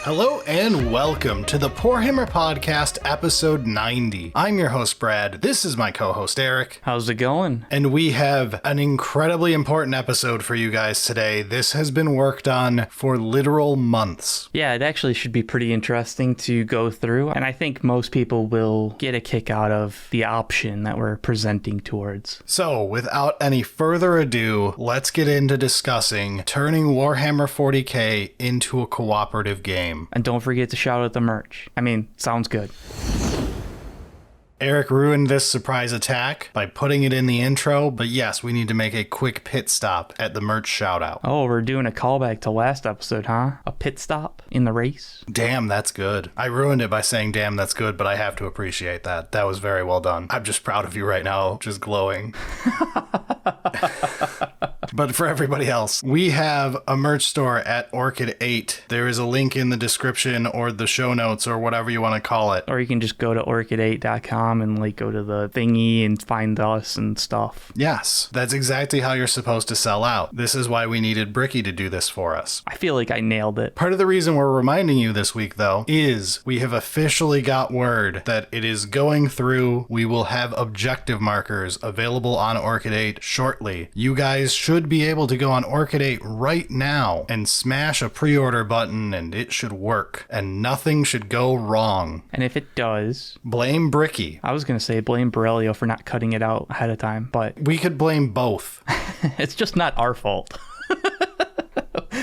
Hello and welcome to the Poor Hammer Podcast, episode 90. I'm your host, Brad. This is my co-host, Eric. How's it going? And we have an incredibly important episode for you guys today. This has been worked on for literal months. Yeah, it actually should be pretty interesting to go through, and I think most people will get a kick out of the option that we're presenting towards. So, without any further ado, let's get into discussing turning Warhammer 40k into a cooperative game. And don't forget to shout out the merch. I mean, sounds good. Eric ruined this surprise attack by putting it in the intro, but yes, we need to make a quick pit stop at the merch shoutout. Oh, we're doing a callback to last episode, huh? A pit stop in the race? Damn, that's good. I ruined it by saying damn, that's good, but I have to appreciate that. That was very well done. I'm just proud of you right now, just glowing. But for everybody else, we have a merch store at Orchid 8. There is a link in the description or the show notes or whatever you want to call it. Or you can just go to orchid8.com and go to the thingy and find us and stuff. Yes, that's exactly how you're supposed to sell out. This is why we needed Bricky to do this for us. I feel like I nailed it. Part of the reason we're reminding you this week, though, is we have officially got word that it is going through. We will have objective markers available on Orchid 8 shortly. You guys should be able to go on Orchid 8 right now and smash a pre-order button and it should work and nothing should go wrong. And if it does, blame Bricky. I was going to say blame Borrelio for not cutting it out ahead of time, but we could blame both. It's just not our fault.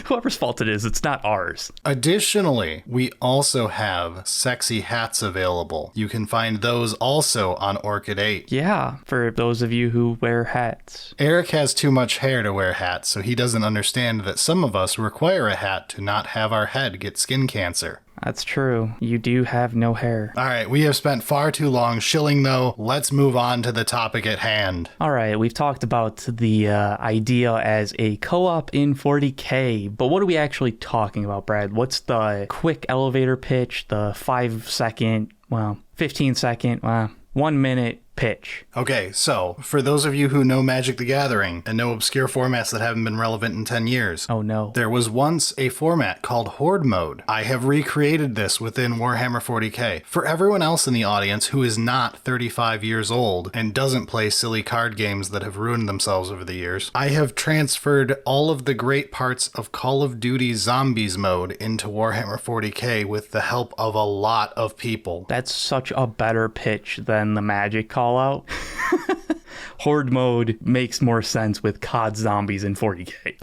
Whoever's fault it is, it's not ours. Additionally, we also have sexy hats available. You can find those also on Orchid 8. Yeah, for those of you who wear hats. Eric has too much hair to wear hats, so he doesn't understand that some of us require a hat to not have our head get skin cancer. That's true. You do have no hair. All right, we have spent far too long shilling, though. Let's move on to the topic at hand. All right, we've talked about the idea as a co-op in 40k, but what are we actually talking about, Brad? What's the quick elevator pitch, the 5-second, 15-second, 1 minute pitch? Okay, so for those of you who know Magic the Gathering and know obscure formats that haven't been relevant in 10 years. Oh no. There was once a format called Horde Mode. I have recreated this within Warhammer 40k. For everyone else in the audience who is not 35 years old and doesn't play silly card games that have ruined themselves over the years, I have transferred all of the great parts of Call of Duty Zombies mode into Warhammer 40k with the help of a lot of people. That's such a better pitch than the Magic call out. Horde Mode makes more sense with COD Zombies in 40k.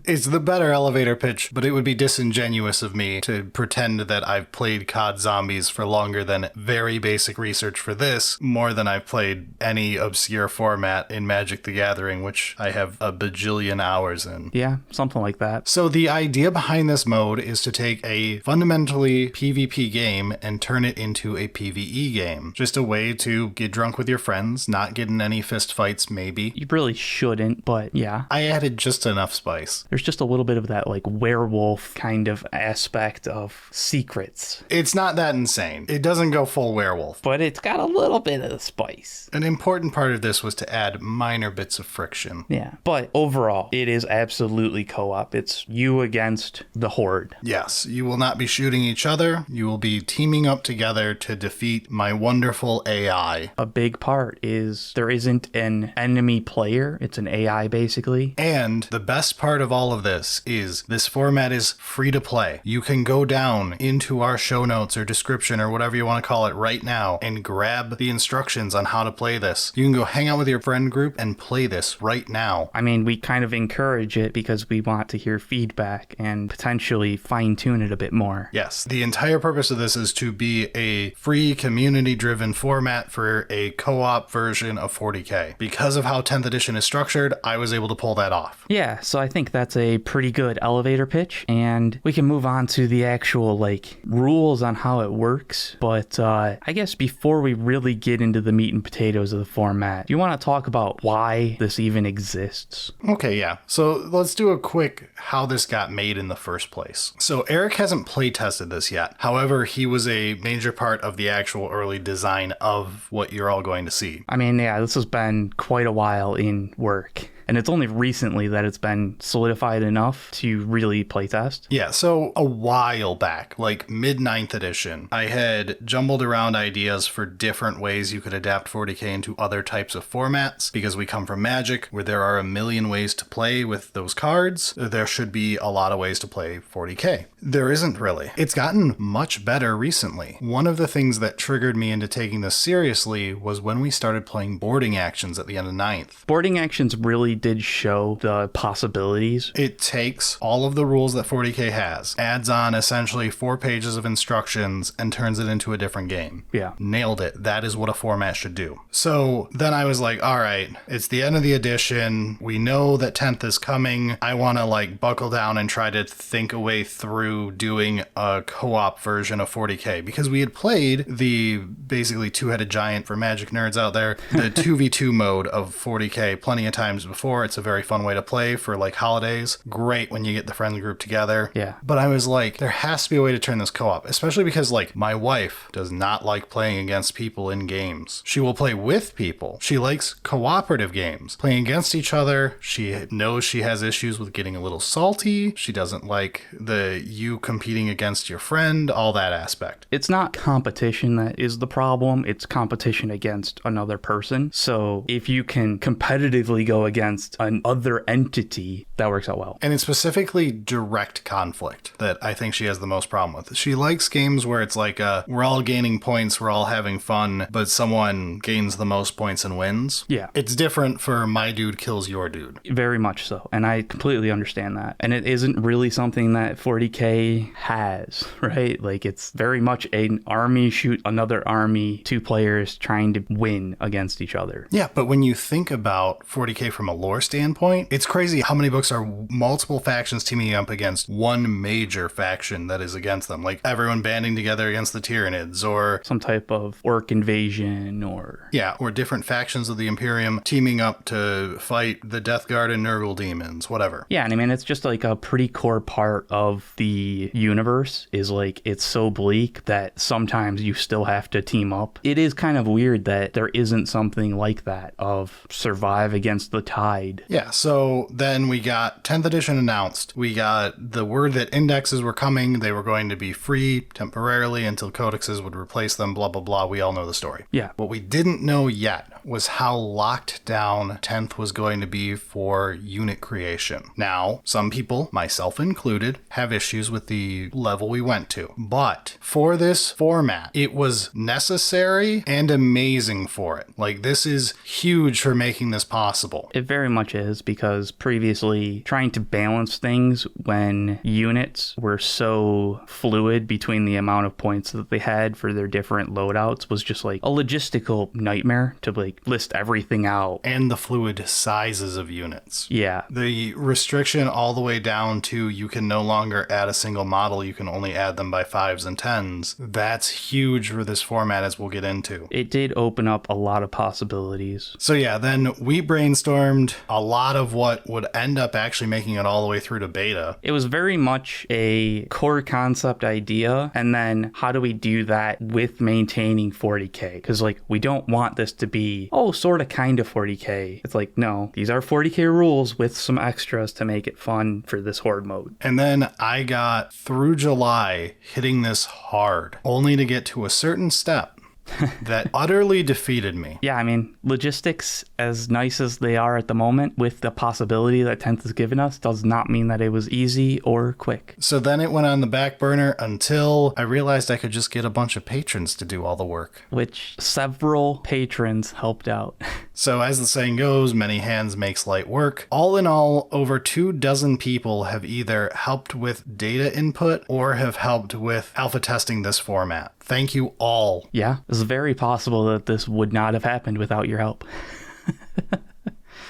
It's the better elevator pitch, but it would be disingenuous of me to pretend that I've played COD Zombies for longer than very basic research for this, more than I've played any obscure format in Magic the Gathering, which I have a bajillion hours in. Yeah, something like that. So the idea behind this mode is to take a fundamentally PvP game and turn it into a PvE game. Just a way to get drunk with your friends, not get in any fist fights, maybe. You really shouldn't, but yeah. I added just enough spice. There's just a little bit of that werewolf kind of aspect of secrets. It's not that insane. It doesn't go full werewolf. But it's got a little bit of the spice. An important part of this was to add minor bits of friction. Yeah, but overall, it is absolutely co-op. It's you against the Horde. Yes, you will not be shooting each other. You will be teaming up together to defeat my wonderful AI. A big part is there isn't an enemy player. It's an AI basically. And the best part of all of this is this format is free to play. You can go down into our show notes or description or whatever you want to call it right now and grab the instructions on how to play this. You can go hang out with your friend group and play this right now. I mean, we kind of encourage it because we want to hear feedback and potentially fine tune it a bit more. Yes, the entire purpose of this is to be a free community driven format for a co-op version of 40k. Because of how 10th edition is structured, I was able to pull that off. Yeah, so I think that's a pretty good elevator pitch, and we can move on to the actual rules on how it works. But I guess before we really get into the meat and potatoes of the format, do you want to talk about why this even exists? Okay, yeah. So let's do a quick how this got made in the first place. So Eric hasn't play tested this yet. However, he was a major part of the actual early design of what you're all going to see. I mean, yeah, this has been quite a while in work. And it's only recently that it's been solidified enough to really playtest. Yeah, so a while back, like mid 9th edition, I had jumbled around ideas for different ways you could adapt 40k into other types of formats, because we come from Magic, where there are a million ways to play with those cards. There should be a lot of ways to play 40k. There isn't really. It's gotten much better recently. One of the things that triggered me into taking this seriously was when we started playing boarding actions at the end of 9th. Boarding actions really did show the possibilities. It takes all of the rules that 40k has, adds on essentially 4 pages of instructions, and turns it into a different game. Yeah. Nailed it. That is what a format should do. So then I was like, all right, it's the end of the edition. We know that 10th is coming. I want to like buckle down and try to think a way through doing a co-op version of 40k, because we had played the basically two-headed giant for Magic nerds out there, the 2v2 mode of 40k plenty of times before. It's a very fun way to play for like holidays. Great when you get the friend group together. Yeah. But I was like, there has to be a way to turn this co-op, especially because like my wife does not like playing against people in games. She will play with people. She likes cooperative games. Playing against each other, she knows she has issues with getting a little salty. She doesn't like you competing against your friend, all that aspect. It's not competition that is the problem. It's competition against another person. So if you can competitively go against another entity, that works out well. And it's specifically direct conflict that I think she has the most problem with. She likes games where it's like, we're all gaining points, we're all having fun, but someone gains the most points and wins. Yeah. It's different for my dude kills your dude. Very much so. And I completely understand that. And it isn't really something that 40k has, right? Like, it's very much an army shoot another army, 2 players trying to win against each other. Yeah, but when you think about 40k from a lore standpoint, it's crazy how many books are multiple factions teaming up against one major faction that is against them. Like everyone banding together against the Tyranids, or some type of orc invasion, or different factions of the Imperium teaming up to fight the Death Guard and Nurgle demons, whatever. Yeah, and I mean, it's just like a pretty core part of the universe is like, it's so bleak that sometimes you still have to team up. It is kind of weird that there isn't something like that of survive against the tide. Yeah, so then we got 10th edition announced. We got the word that indexes were coming. They were going to be free temporarily until codexes would replace them, blah, blah, blah. We all know the story. Yeah. What we didn't know yet was how locked down 10th was going to be for unit creation. Now, some people, myself included, have issues with the level we went to. But for this format, it was necessary and amazing for it. Like, this is huge for making this possible. It very much is, because previously trying to balance things when units were so fluid between the amount of points that they had for their different loadouts was just like a logistical nightmare to like list everything out. And the fluid sizes of units. Yeah. The restriction all the way down to you can no longer add a single model, you can only add them by 5s and 10s. That's huge for this format, as we'll get into. It did open up a lot of possibilities. So yeah, then we brainstormed a lot of what would end up actually making it all the way through to beta. It was very much a core concept idea, and then how do we do that with maintaining 40k? Because like, we don't want this to be, sort of kind of 40k. It's like, no, these are 40k rules with some extras to make it fun for this Horde mode. And then I got through July hitting this hard, only to get to a certain step that utterly defeated me. Yeah, I mean, logistics, as nice as they are at the moment, with the possibility that 10th has given us, does not mean that it was easy or quick. So then it went on the back burner until I realized I could just get a bunch of patrons to do all the work. Which several patrons helped out. So as the saying goes, many hands makes light work. All in all, over 24 people have either helped with data input or have helped with alpha testing this format. Thank you all. Yeah, it's very possible that this would not have happened without your help.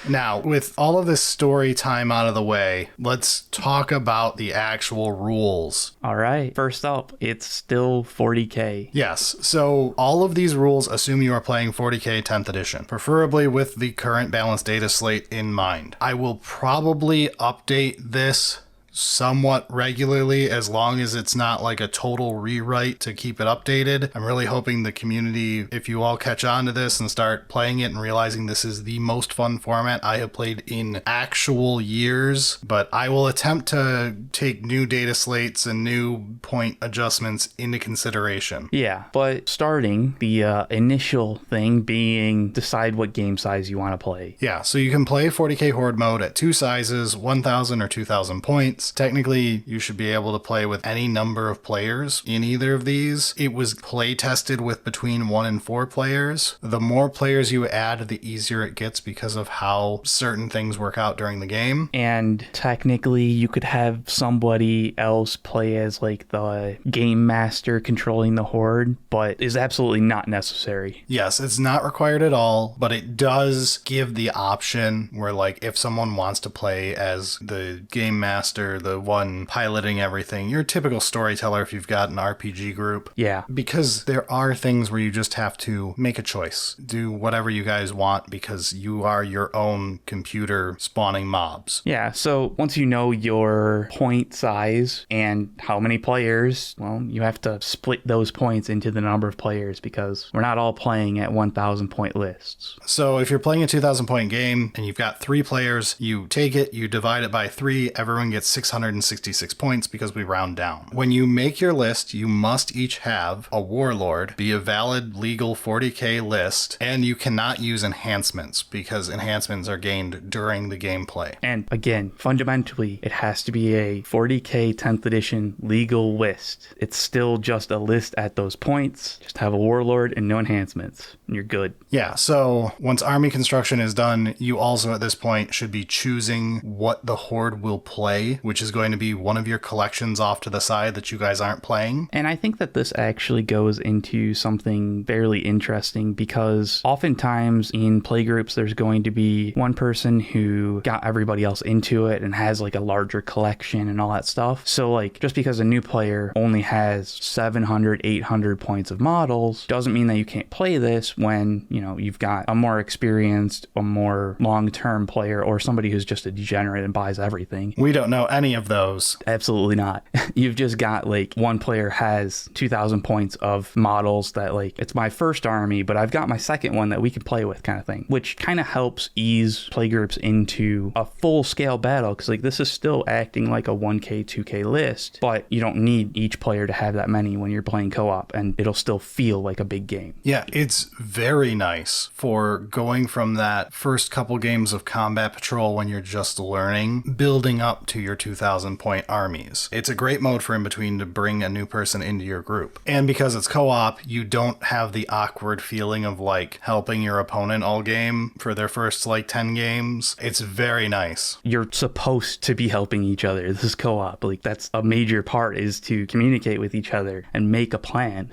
Now, with all of this story time out of the way, let's talk about the actual rules. All right. First up, it's still 40k. Yes, so all of these rules assume you are playing 40k 10th edition, preferably with the current balanced data slate in mind. I will probably update this somewhat regularly, as long as it's not like a total rewrite to keep it updated. I'm really hoping the community, if you all catch on to this and start playing it and realizing this is the most fun format I have played in actual years, but I will attempt to take new data slates and new point adjustments into consideration. Yeah, but starting the initial thing being decide what game size you want to play. Yeah, so you can play 40k Horde mode at two sizes, 1,000 or 2,000 points. Technically, you should be able to play with any number of players in either of these. It was play tested with between 1 and 4 players. The more players you add, the easier it gets because of how certain things work out during the game. And technically, you could have somebody else play as like the game master controlling the horde, but is absolutely not necessary. Yes, it's not required at all, but it does give the option where, like, if someone wants to play as the game master, the one piloting everything, your typical storyteller if you've got an RPG group. Yeah. Because there are things where you just have to make a choice. Do whatever you guys want because you are your own computer spawning mobs. Yeah, so once you know your point size and how many players, well, you have to split those points into the number of players because we're not all playing at 1,000 point lists. So if you're playing a 2,000 point game and you've got 3 players, you take it, you divide it by 3, everyone gets 666 points because we round down. When you make your list, you must each have a warlord, be a valid legal 40k list, and you cannot use enhancements because enhancements are gained during the gameplay. And again, fundamentally, it has to be a 40k 10th edition legal list. It's still just a list at those points. Just have a warlord and no enhancements, and you're good. Yeah, so once army construction is done, you also at this point should be choosing what the horde will play, which is going to be one of your collections off to the side that you guys aren't playing. And I think that this actually goes into something fairly interesting because oftentimes in playgroups, there's going to be one person who got everybody else into it and has like a larger collection and all that stuff. So like just because a new player only has 700, 800 points of models doesn't mean that you can't play this when, you know, you've got a more experienced, a more long-term player or somebody who's just a degenerate and buys everything. We don't know any of those. Absolutely not. You've just got like one player has 2,000 points of models that like, it's my first army, but I've got my second one that we can play with kind of thing, which kind of helps ease playgroups into a full-scale battle because like this is still acting like a 1k, 2k list, but you don't need each player to have that many when you're playing co-op and it'll still feel like a big game. Yeah, it's very nice for going from that first couple games of combat patrol when you're just learning, building up to your 2,000 point armies. It's a great mode for in between to bring a new person into your group. And because it's co-op, you don't have the awkward feeling of like helping your opponent all game for their first like 10 games. It's very nice. You're supposed to be helping each other. This is co-op. Like that's a major part is to communicate with each other and make a plan.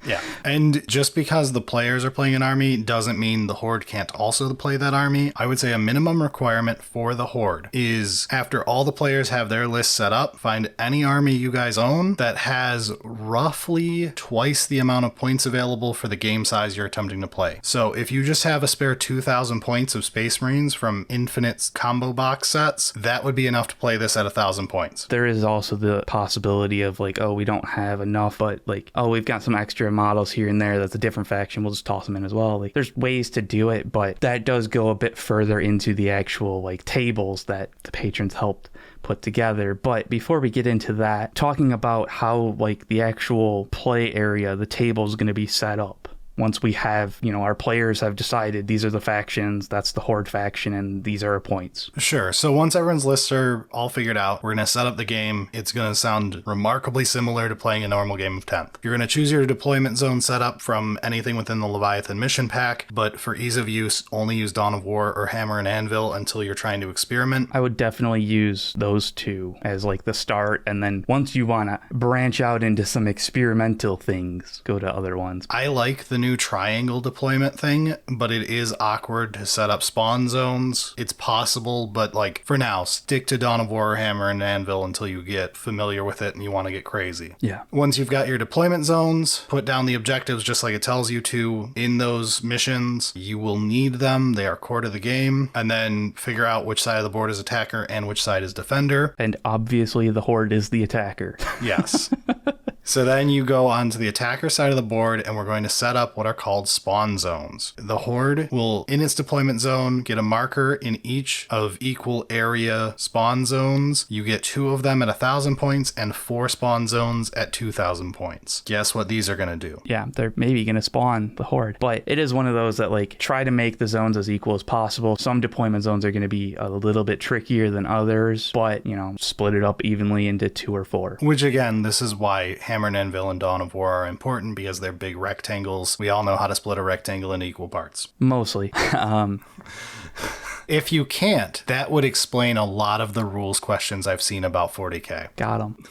Yeah, and just because the players are playing an army doesn't mean the horde can't also play that army. I would say a minimum requirement for the horde is after all the players have their list set up, find any army you guys own that has roughly twice the amount of points available for the game size you're attempting to play. So if you just have a spare 2,000 points of Space Marines from Infinite's combo box sets, that would be enough to play this at 1,000 points. There is also the possibility of like, oh, we don't have enough, but like, oh, we've got some extra models here and there that's a different faction, we'll just toss them in as well. Like there's ways to do it, but that does go a bit further into the actual like tables that the patrons helped put together. But before we get into that, talking about how like the actual play area, the table is going to be set up. Once we have, you know, our players have decided these are the factions, that's the horde faction, and these are our points. Sure. So once everyone's lists are all figured out, we're going to set up the game. It's going to sound remarkably similar to playing a normal game of 10th. You're going to choose your deployment zone setup from anything within the Leviathan mission pack, but for ease of use, only use Dawn of War or Hammer and Anvil until you're trying to experiment. I would definitely use those two as like the start, and then once you want to branch out into some experimental things, go to other ones. I like the new triangle deployment thing, but it is awkward to set up spawn zones. It's possible, but like for now, stick to Dawn of Warhammer and Anvil until you get familiar with it and you want to get crazy. Yeah. Once you've got your deployment zones, put down the objectives just like it tells you to in those missions. You will need them. They are core to the game. And then figure out which side of the board is attacker and which side is defender. And obviously the Horde is the attacker. Yes. So then you go onto the attacker side of the board and we're going to set up what are called spawn zones. The Horde will, in its deployment zone, get a marker in each of equal area spawn zones. You get 2 of them at 1,000 points and 4 spawn zones at 2,000 points. Guess what these are going to do? Yeah, they're maybe going to spawn the Horde. But it is one of those that like try to make the zones as equal as possible. Some deployment zones are going to be a little bit trickier than others, but split it up evenly into 2 or 4. Which again, this is why Hammer and Anvil and Dawn of War are important because they're big rectangles. We all know how to split a rectangle into equal parts. Mostly. If you can't, that would explain a lot of the rules questions I've seen about 40k. Got them.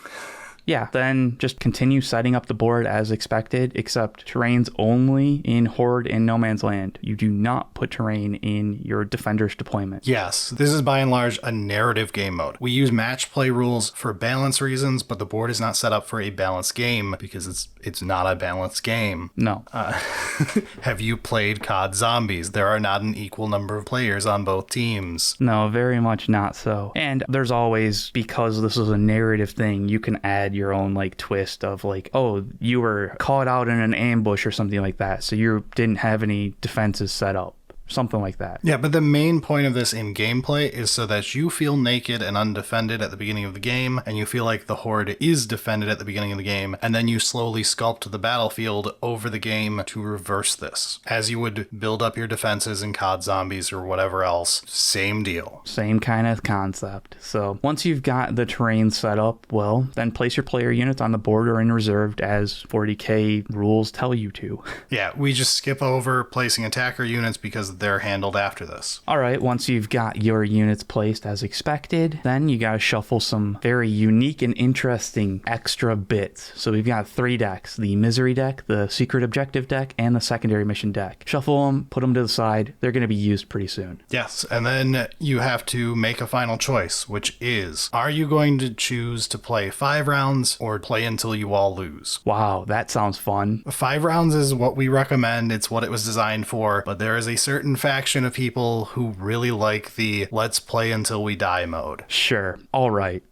Yeah, then just continue setting up the board as expected, except terrain's only in Horde and No Man's Land. You do not put terrain in your Defender's deployment. Yes, this is by and large a narrative game mode. We use match play rules for balance reasons, but the board is not set up for a balanced game because it's not a balanced game. No. Have you played COD Zombies? There are not an equal number of players on both teams. No, very much not so. And there's always, because this is a narrative thing, you can add your own like twist of like, oh, you were caught out in an ambush or something like that, so you didn't have any defenses set up. Something like that. Yeah, but the main point of this in gameplay is so that you feel naked and undefended at the beginning of the game, and you feel like the Horde is defended at the beginning of the game, and then you slowly sculpt the battlefield over the game to reverse this. As you would build up your defenses in COD Zombies or whatever else, same deal. Same kind of concept. So once you've got the terrain set up, well, then place your player units on the board or in reserved as 40k rules tell you to. Yeah, we just skip over placing attacker units because they're handled after this. All right, once you've got your units placed as expected, then you gotta shuffle some very unique and interesting extra bits. So we've got 3 decks: the Misery deck, the Secret Objective deck, and the Secondary Mission deck. Shuffle them, put them to the side. They're gonna be used pretty soon. Yes, and then you have to make a final choice, which is, are you going to choose to play 5 rounds or play until you all lose? Wow, that sounds fun. 5 rounds is what we recommend. It's what it was designed for, but there is a certain faction of people who really like the let's play until we die mode. Sure. All right.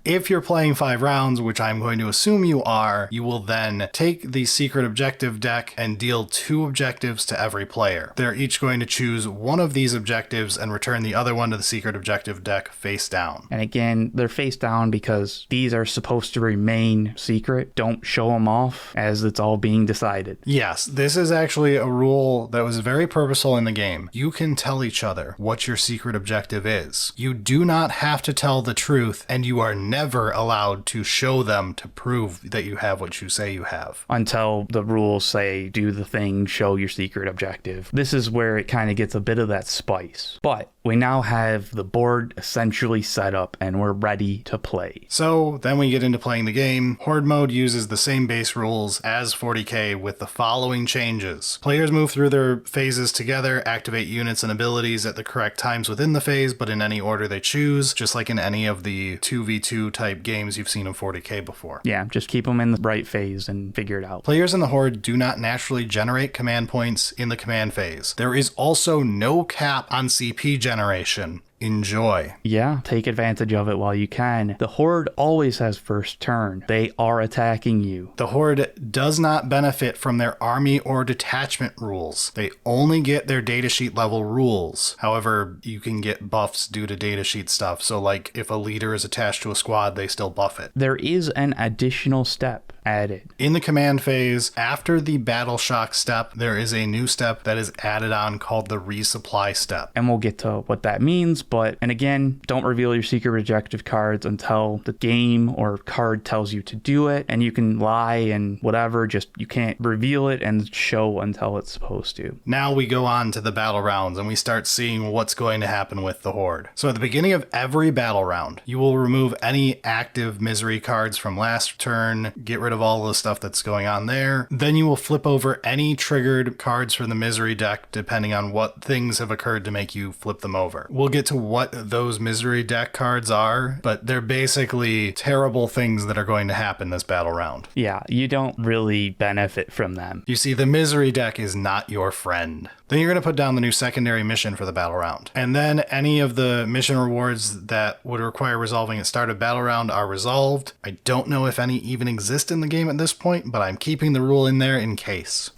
If you're playing 5 rounds, which I'm going to assume you are, you will then take the Secret Objective deck and deal 2 objectives to every player. They're each going to choose one of these objectives and return the other one to the Secret Objective deck face down. And again, they're face down because these are supposed to remain secret. Don't show them off as it's all being decided. Yes, this is actually a rule that was very purposeful in the game. You can tell each other what your secret objective is. You do not have to tell the truth, and you are never allowed to show them to prove that you have what you say you have. Until the rules say, do the thing, show your secret objective. This is where it kind of gets a bit of that spice. But we now have the board essentially set up and we're ready to play. So then we get into playing the game. Horde Mode uses the same base rules as 40k with the following changes. Players move through their phases together, activate units and abilities at the correct times within the phase, but in any order they choose, just like in any of the 2v2 type games you've seen in 40k before. Yeah, just keep them in the right phase and figure it out. Players in the Horde do not naturally generate command points in the command phase. There is also no cap on CP generation. Enjoy. Yeah, take advantage of it while you can. The Horde always has first turn. They are attacking you. The Horde does not benefit from their army or detachment rules. They only get their datasheet level rules. However, you can get buffs due to datasheet stuff. So like if a leader is attached to a squad, they still buff it. There is an additional step added. In the command phase, after the battle shock step, there is a new step that is added on called the resupply step. And we'll get to what that means, and again, don't reveal your secret objective cards until the game or card tells you to do it, and you can lie and whatever, just you can't reveal it and show until it's supposed to. Now we go on to the battle rounds and we start seeing what's going to happen with the Horde. So at the beginning of every battle round, you will remove any active misery cards from last turn, get rid rid of all the stuff that's going on there. Then you will flip over any triggered cards from the misery deck depending on what things have occurred to make you flip them over. We'll get to what those misery deck cards are, but they're basically terrible things that are going to happen this battle round. Yeah, you don't really benefit from them. You see, the misery deck is not your friend. Then you're going to put down the new secondary mission for the battle round. And then any of the mission rewards that would require resolving at start of battle round are resolved. I don't know if any even exist in the game at this point, but I'm keeping the rule in there in case.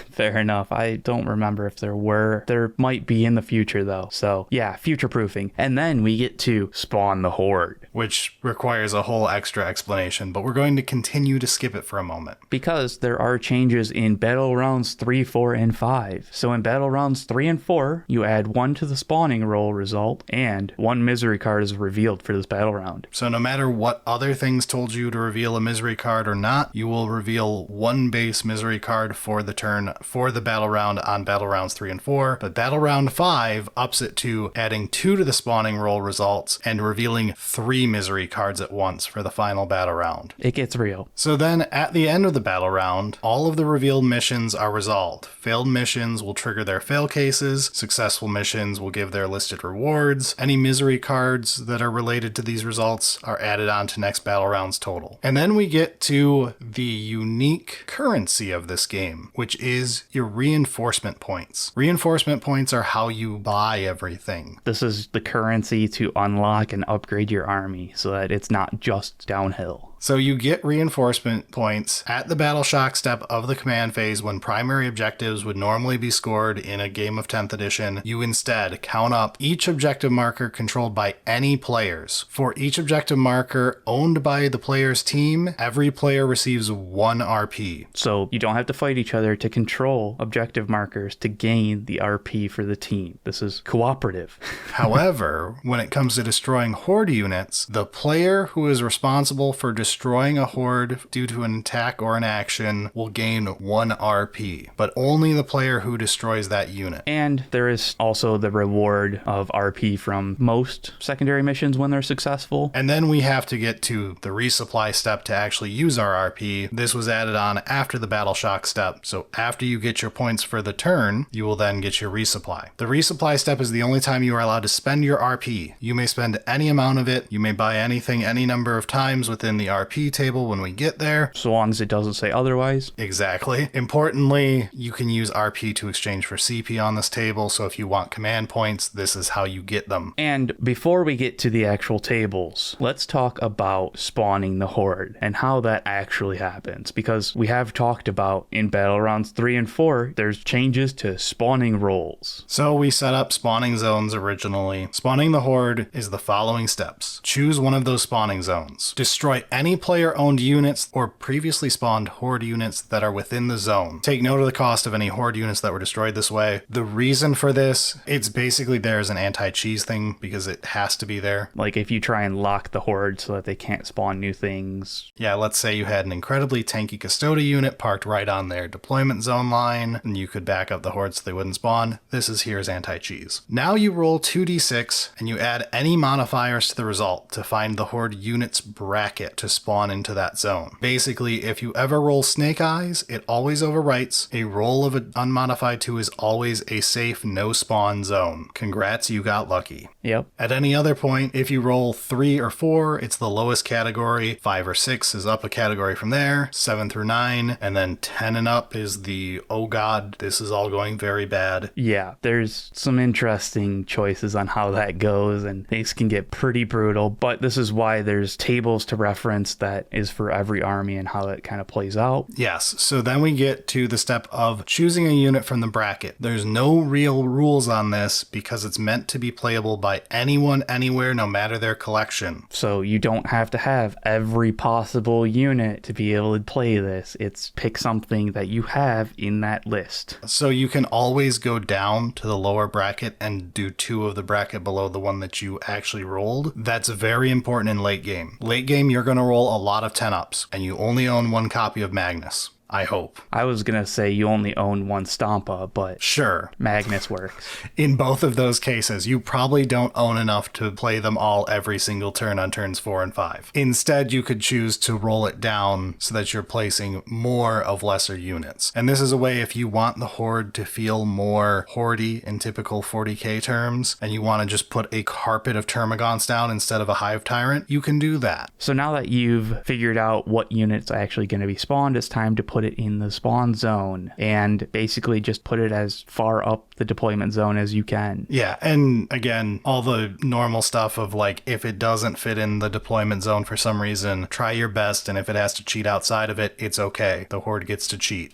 Fair enough. I don't remember if there were. There might be in the future, though. So, yeah, future-proofing. And then we get to spawn the Horde. Which requires a whole extra explanation, but we're going to continue to skip it for a moment. Because there are changes in Battle Rounds 3, 4, and 5. So in Battle Rounds 3 and 4, you add 1 to the spawning roll result, and 1 misery card is revealed for this battle round. So no matter what other things told you to reveal a misery card or not, you will reveal 1 base misery card for the turn for the battle round on Battle Rounds 3 and 4, but Battle Round 5 ups it to adding 2 to the spawning roll results and revealing 3 misery cards at once for the final battle round. It gets real. So then at the end of the battle round, all of the revealed missions are resolved. Failed missions will trigger their fail cases, successful missions will give their listed rewards, any misery cards that are related to these results are added on to next battle round's total. And then we get to the unique currency of this game, which is your reinforcement points. Reinforcement points are how you buy everything. This is the currency to unlock and upgrade your army so that it's not just downhill. So you get reinforcement points at the battle shock step of the command phase when primary objectives would normally be scored in a game of 10th edition. You instead count up each objective marker controlled by any players. For each objective marker owned by the player's team, every player receives 1 RP. So you don't have to fight each other to control objective markers to gain the RP for the team. This is cooperative. However, when it comes to destroying horde units, the player who is responsible for destroying a horde due to an attack or an action will gain 1 RP, but only the player who destroys that unit. And there is also the reward of RP from most secondary missions when they're successful. And then we have to get to the resupply step to actually use our RP. This was added on after the battle shock step, so after you get your points for the turn, you will then get your resupply. The resupply step is the only time you are allowed to spend your RP. You may spend any amount of it, you may buy anything any number of times within the RP table when we get there. So long as it doesn't say otherwise. Exactly. Importantly, you can use RP to exchange for CP on this table, so if you want command points, this is how you get them. And before we get to the actual tables, let's talk about spawning the horde and how that actually happens, because we have talked about in Battle Rounds 3 and 4, there's changes to spawning rolls. So we set up spawning zones originally. Spawning the horde is the following steps. Choose one of those spawning zones. Destroy any player-owned units or previously spawned horde units that are within the zone. Take note of the cost of any horde units that were destroyed this way. The reason for this, it's basically there as an anti-cheese thing because it has to be there. Like if you try and lock the horde so that they can't spawn new things. Yeah, let's say you had an incredibly tanky Custodia unit parked right on their deployment zone line, and you could back up the horde so they wouldn't spawn. This is here as anti-cheese. Now you roll 2d6 and you add any modifiers to the result to find the horde unit's bracket to spawn into that zone. Basically, if you ever roll Snake Eyes, it always overwrites. A roll of an unmodified 2 is always a safe no spawn zone. Congrats, you got lucky. Yep. At any other point, if you roll 3 or 4, it's the lowest category. 5 or 6 is up a category from there. 7 through 9, and then 10 and up is the, oh god, this is all going very bad. Yeah, there's some interesting choices on how that goes, and things can get pretty brutal, but this is why there's tables to reference that is for every army and how it kind of plays out. Yes, so then we get to the step of choosing a unit from the bracket. There's no real rules on this because it's meant to be playable by anyone, anywhere, no matter their collection. So you don't have to have every possible unit to be able to play this. It's pick something that you have in that list. So you can always go down to the lower bracket and do 2 of the bracket below the one that you actually rolled. That's very important in late game. Late game, you're going to roll a lot of 10-ups, and you only own 1 copy of Magnus. I hope. I was going to say you only own one Stompa, but Sure. Magnus works. In both of those cases, you probably don't own enough to play them all every single turn on turns 4 and 5. Instead, you could choose to roll it down so that you're placing more of lesser units. And this is a way if you want the Horde to feel more Horde-y in typical 40k terms, and you want to just put a carpet of Termagants down instead of a Hive Tyrant, you can do that. So now that you've figured out what unit's actually going to be spawned, it's time to put it in the spawn zone and basically just put it as far up the deployment zone as you can. Yeah, and again, all the normal stuff of like, if it doesn't fit in the deployment zone for some reason, try your best, and if it has to cheat outside of it, it's okay. The Horde gets to cheat.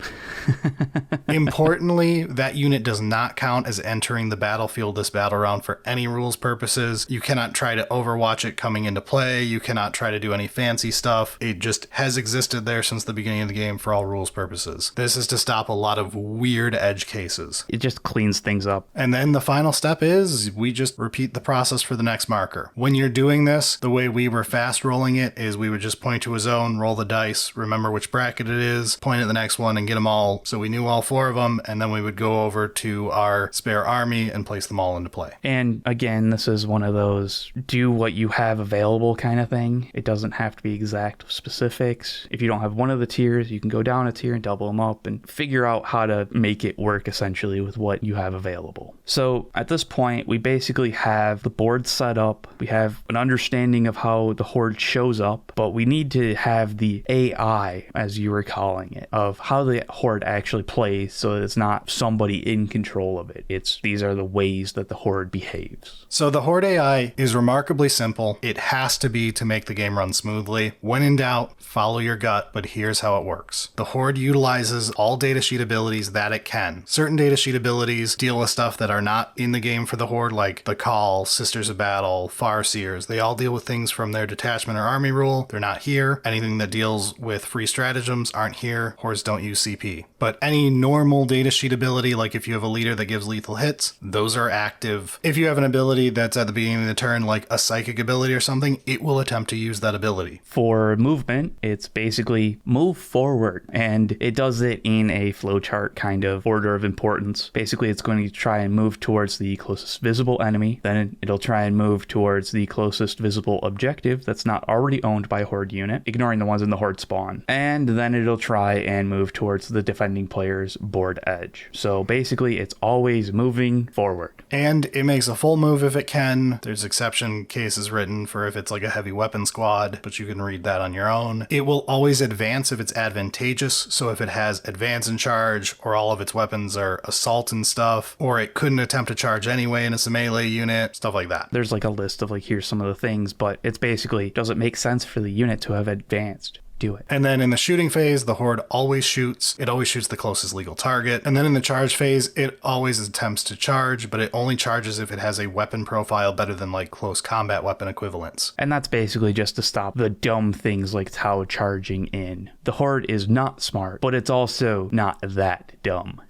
Importantly, that unit does not count as entering the battlefield this battle round for any rules purposes. You cannot try to overwatch it coming into play. You cannot try to do any fancy stuff. It just has existed there since the beginning of the game for all rules purposes. This is to stop a lot of weird edge cases. It just cleans things up. And then the final step is we just repeat the process for the next marker. When you're doing this, the way we were fast rolling it is we would just point to a zone, roll the dice, remember which bracket it is, point at the next one and get them all so we knew all 4 of them, and then we would go over to our spare army and place them all into play. And again, this is one of those do what you have available kind of thing. It doesn't have to be exact specifics. If you don't have one of the tiers, you can go down a tier and double them up and figure out how to make it work essentially with what you have available. So at this point, we basically have the board set up. We have an understanding of how the Horde shows up, but we need to have the AI, as you were calling it, of how the Horde actually plays so that it's not somebody in control of it. These are the ways that the Horde behaves. So the Horde AI is remarkably simple. It has to be to make the game run smoothly. When in doubt, follow your gut, but here's how it works. The Horde utilizes all datasheet abilities that it can. Certain datasheet abilities deal with stuff that are not in the game for the Horde, like the Call, Sisters of Battle, Farseers. They all deal with things from their detachment or army rule. They're not here. Anything that deals with free stratagems aren't here. Hordes don't use CP. But any normal datasheet ability, like if you have a leader that gives lethal hits, those are active. If you have an ability that's at the beginning of the turn, like a psychic ability or something, it will attempt to use that ability. For movement, it's basically move forward, and it does it in a flowchart kind of order of importance. Basically, it's going to try and move towards the closest visible enemy, then it'll try and move towards the closest visible objective that's not already owned by a Horde unit, ignoring the ones in the Horde spawn, and then it'll try and move towards the defending player's board edge. So basically, it's always moving forward. And it makes a full move if it can. There's exception cases written for if it's like a heavy weapon squad, but you can read that on your own. It will always advance if it's advantageous. So if it has advance and charge, or all of its weapons are assault and stuff, or it couldn't attempt to charge anyway and it's a melee unit, stuff like that. There's like a list of like, here's some of the things, but it's basically, does it make sense for the unit to have advanced? Do it. And then in the shooting phase, the Horde always shoots. It always shoots the closest legal target. And then in the charge phase, it always attempts to charge, but it only charges if it has a weapon profile better than like close combat weapon equivalents. And that's basically just to stop the dumb things like Tau charging in. The Horde is not smart, but it's also not that dumb.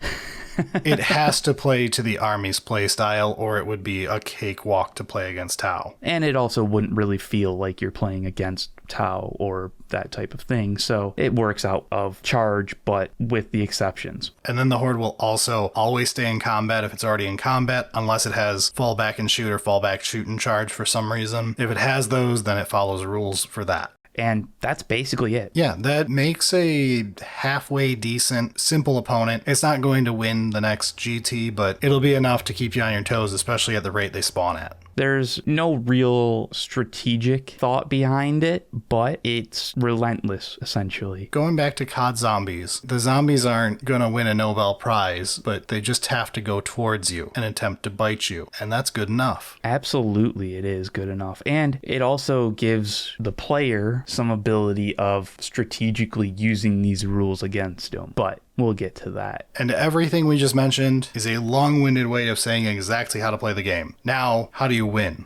It has to play to the army's playstyle, or it would be a cakewalk to play against Tau. And it also wouldn't really feel like you're playing against Tau or that type of thing. So it works out of charge, but with the exceptions. And then the Horde will also always stay in combat if it's already in combat, unless it has fallback and shoot or fallback shoot and charge for some reason. If it has those, then it follows rules for that. And that's basically it. Yeah, that makes a halfway decent, simple opponent. It's not going to win the next GT, but it'll be enough to keep you on your toes, especially at the rate they spawn at. There's no real strategic thought behind it, but it's relentless, essentially. Going back to COD zombies, the zombies aren't going to win a Nobel Prize, but they just have to go towards you and attempt to bite you, and that's good enough. Absolutely, it is good enough. And it also gives the player some ability of strategically using these rules against them, but we'll get to that. And everything we just mentioned is a long-winded way of saying exactly how to play the game. Now, how do you win?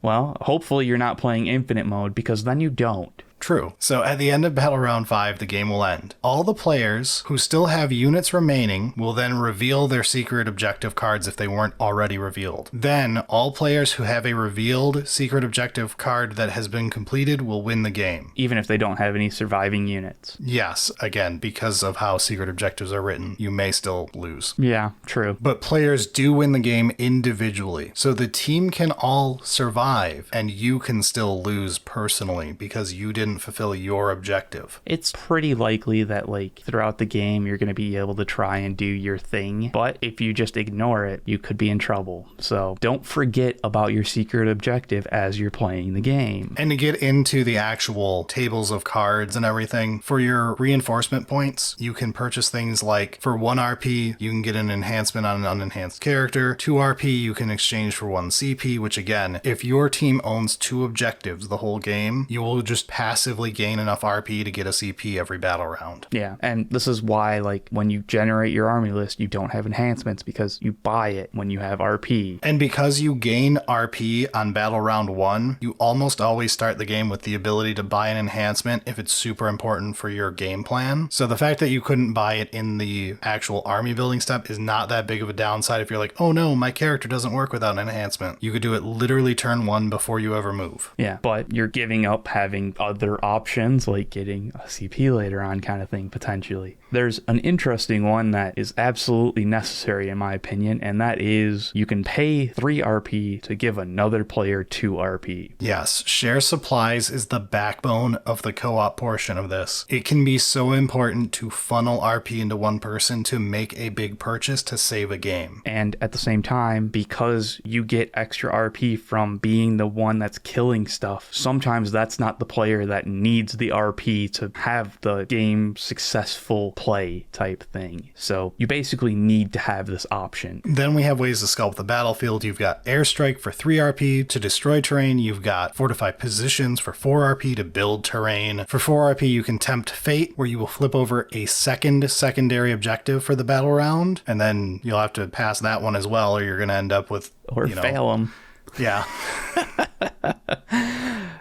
Well, hopefully you're not playing infinite mode, because then you don't. True. So at the end of Battle Round 5, the game will end. All the players who still have units remaining will then reveal their secret objective cards if they weren't already revealed. Then all players who have a revealed secret objective card that has been completed will win the game. Even if they don't have any surviving units. Yes, again, because of how secret objectives are written, you may still lose. Yeah, true. But players do win the game individually. So the team can all survive and you can still lose personally because you didn't fulfill your objective. It's pretty likely that like throughout the game you're going to be able to try and do your thing, but if you just ignore it, you could be in trouble. So don't forget about your secret objective as you're playing the game. And to get into the actual tables of cards and everything, for your reinforcement points, you can purchase things like for 1 RP, you can get an enhancement on an unenhanced character. 2 RP, you can exchange for 1 CP, which again, if your team owns 2 objectives the whole game, you will just passively gain enough RP to get a CP every battle round. Yeah, and this is why like when you generate your army list, you don't have enhancements because you buy it when you have RP. And because you gain RP on battle round 1, you almost always start the game with the ability to buy an enhancement if it's super important for your game plan. So the fact that you couldn't buy it in the actual army building step is not that big of a downside if you're like, oh no, my character doesn't work without an enhancement. You could do it literally turn 1 before you ever move. Yeah, but you're giving up having other options like getting a CP later on kind of thing potentially. There's an interesting one that is absolutely necessary in my opinion, and that is you can pay 3 RP to give another player 2 RP. Yes, share supplies is the backbone of the co-op portion of this. It can be so important to funnel RP into one person to make a big purchase to save a game. And at the same time, because you get extra RP from being the one that's killing stuff, sometimes that's not the player that needs the RP to have the game successful play type thing. So you basically need to have this option. Then we have ways to sculpt the battlefield. You've got airstrike for 3 RP to destroy terrain. You've got fortify positions for 4 RP to build terrain. For 4 RP, you can tempt fate, where you will flip over a secondary objective for the battle round, and then you'll have to pass that one as well, or you're going to end up with, Or fail them. Yeah.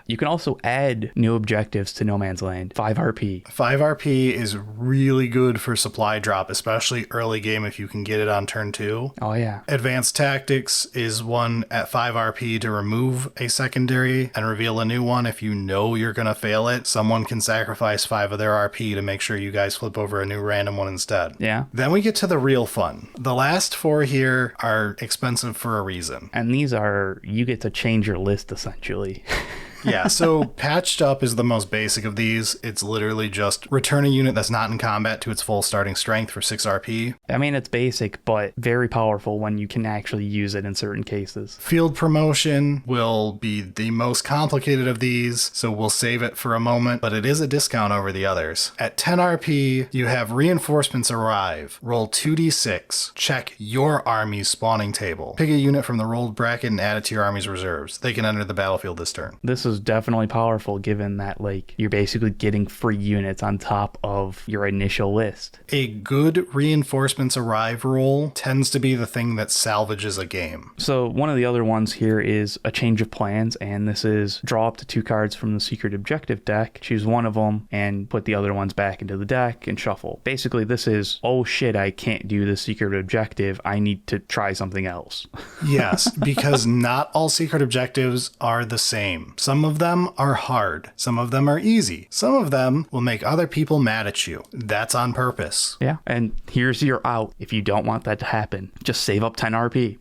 You can also add new objectives to No Man's Land. 5 RP. 5 RP is really good for supply drop, especially early game if you can get it on turn 2. Oh, yeah. Advanced Tactics is one at 5 RP to remove a secondary and reveal a new one. If you know you're going to fail it, someone can sacrifice 5 of their RP to make sure you guys flip over a new random one instead. Yeah. Then we get to the real fun. The last 4 here are expensive for a reason. And these are, you get to change your list essentially. Yeah, so Patched Up is the most basic of these. It's literally just return a unit that's not in combat to its full starting strength for 6 RP. I mean, it's basic, but very powerful when you can actually use it in certain cases. Field Promotion will be the most complicated of these, so we'll save it for a moment, but it is a discount over the others. At 10 RP, you have Reinforcements Arrive. Roll 2d6. Check your army's spawning table. Pick a unit from the rolled bracket and add it to your army's reserves. They can enter the battlefield this turn. This is definitely powerful given that like you're basically getting free units on top of your initial list. A good Reinforcements Arrive roll tends to be the thing that salvages a game. So one of the other ones here is a change of plans, and this is draw up to 2 cards from the secret objective deck, choose one of them and put the other ones back into the deck and shuffle. Basically this is, oh shit, I can't do the secret objective, I need to try something else. Yes, because not all secret objectives are the same. Some of them are hard. Some of them are easy. Some of them will make other people mad at you. That's on purpose. Yeah, and here's your out if you don't want that to happen. Just save up 10 RP.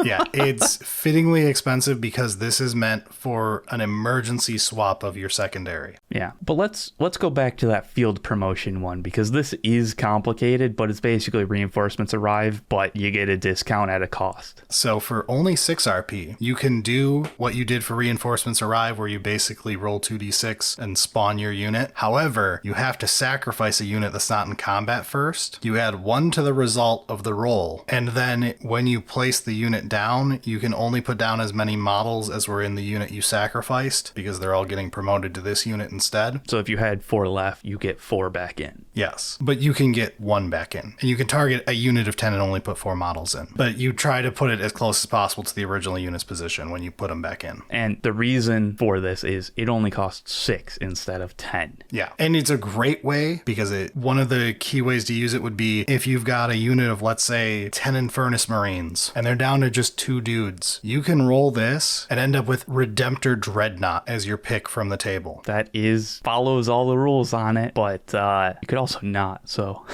Yeah, it's fittingly expensive because this is meant for an emergency swap of your secondary. Yeah, but let's go back to that field promotion one, because this is complicated, but it's basically Reinforcements Arrive, but you get a discount at a cost. So for only 6 RP, you can do what you did for Reinforcements Arrive, where you basically roll 2d6 and spawn your unit. However, you have to sacrifice a unit that's not in combat first. You add 1 to the result of the roll, and then when you place the unit down, you can only put down as many models as were in the unit you sacrificed, because they're all getting promoted to this unit instead. So if you had 4 left, you get 4 back in. Yes, but you can get 1 back in. And you can target a unit of 10 and only put 4 models in. But you try to put it as close as possible to the original unit's position when you put them back in. And the reason reason for this is it only costs 6 instead of 10. Yeah. And it's a great way because one of the key ways to use it would be if you've got a unit of, let's say, 10 Infernus Marines and they're down to just 2 dudes. You can roll this and end up with Redemptor Dreadnought as your pick from the table. That follows all the rules on it, but you could also not, so.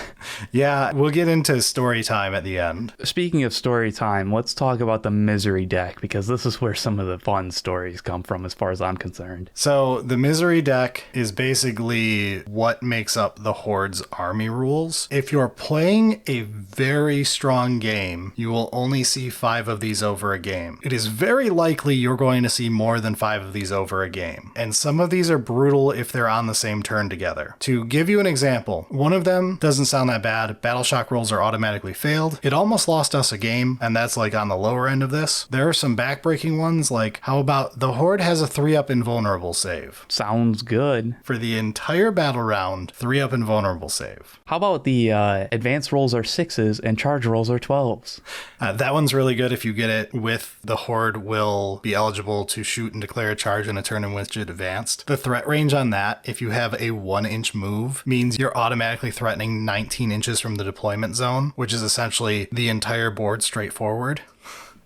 Yeah, we'll get into story time at the end. Speaking of story time, let's talk about the Misery deck, because this is where some of the fun stories come from as far as I'm concerned. So the Misery deck is basically what makes up the Horde's army rules. If you're playing a very strong game, you will only see 5 of these over a game. It is very likely you're going to see more than 5 of these over a game. And some of these are brutal if they're on the same turn together. To give you an example, one of them doesn't sound that bad. Battle Shock rolls are automatically failed. It almost lost us a game, and that's like on the lower end of this. There are some backbreaking ones, like how about the Horde has a 3-up invulnerable save. Sounds good. For the entire battle round, 3-up invulnerable save. How about the advanced rolls are 6s and charge rolls are 12s? That one's really good if you get it with the Horde will be eligible to shoot and declare a charge in a turn in which it advanced. The threat range on that, if you have a 1-inch move, means you're automatically threatening 19 inches from the deployment zone, which is essentially the entire board straight forward.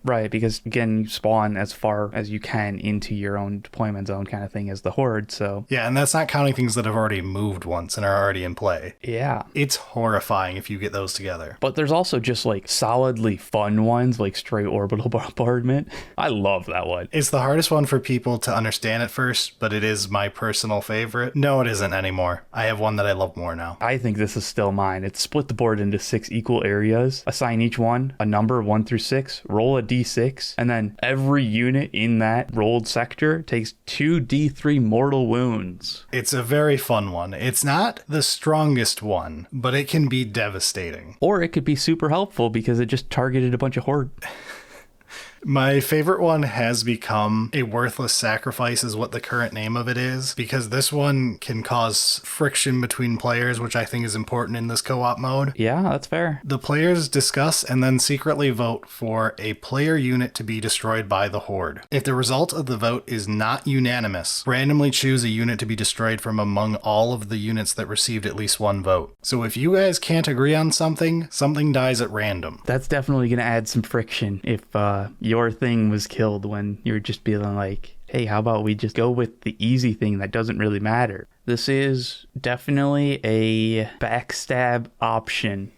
Right, because again, you spawn as far as you can into your own deployment zone kind of thing as the Horde, so... Yeah, and that's not counting things that have already moved once and are already in play. Yeah. It's horrifying if you get those together. But there's also just like solidly fun ones, like straight orbital bombardment. I love that one. It's the hardest one for people to understand at first, but it is my personal favorite. No, it isn't anymore. I have one that I love more now. I think this is still mine. It's split the board into 6 equal areas, assign each one a number 1 through 6, roll a d6, and then every unit in that rolled sector takes 2 d3 mortal wounds. It's a very fun one. It's not the strongest one, but it can be devastating. Or it could be super helpful because it just targeted a bunch of Horde. My favorite one has become a worthless sacrifice is what the current name of it is, because this one can cause friction between players, which I think is important in this co-op mode. Yeah, that's fair. The players discuss and then secretly vote for a player unit to be destroyed by the Horde. If the result of the vote is not unanimous, randomly choose a unit to be destroyed from among all of the units that received at least 1 vote. So if you guys can't agree on something, something dies at random. That's definitely going to add some friction if your thing was killed when you're just feeling like, hey, how about we just go with the easy thing that doesn't really matter? This is definitely a backstab option.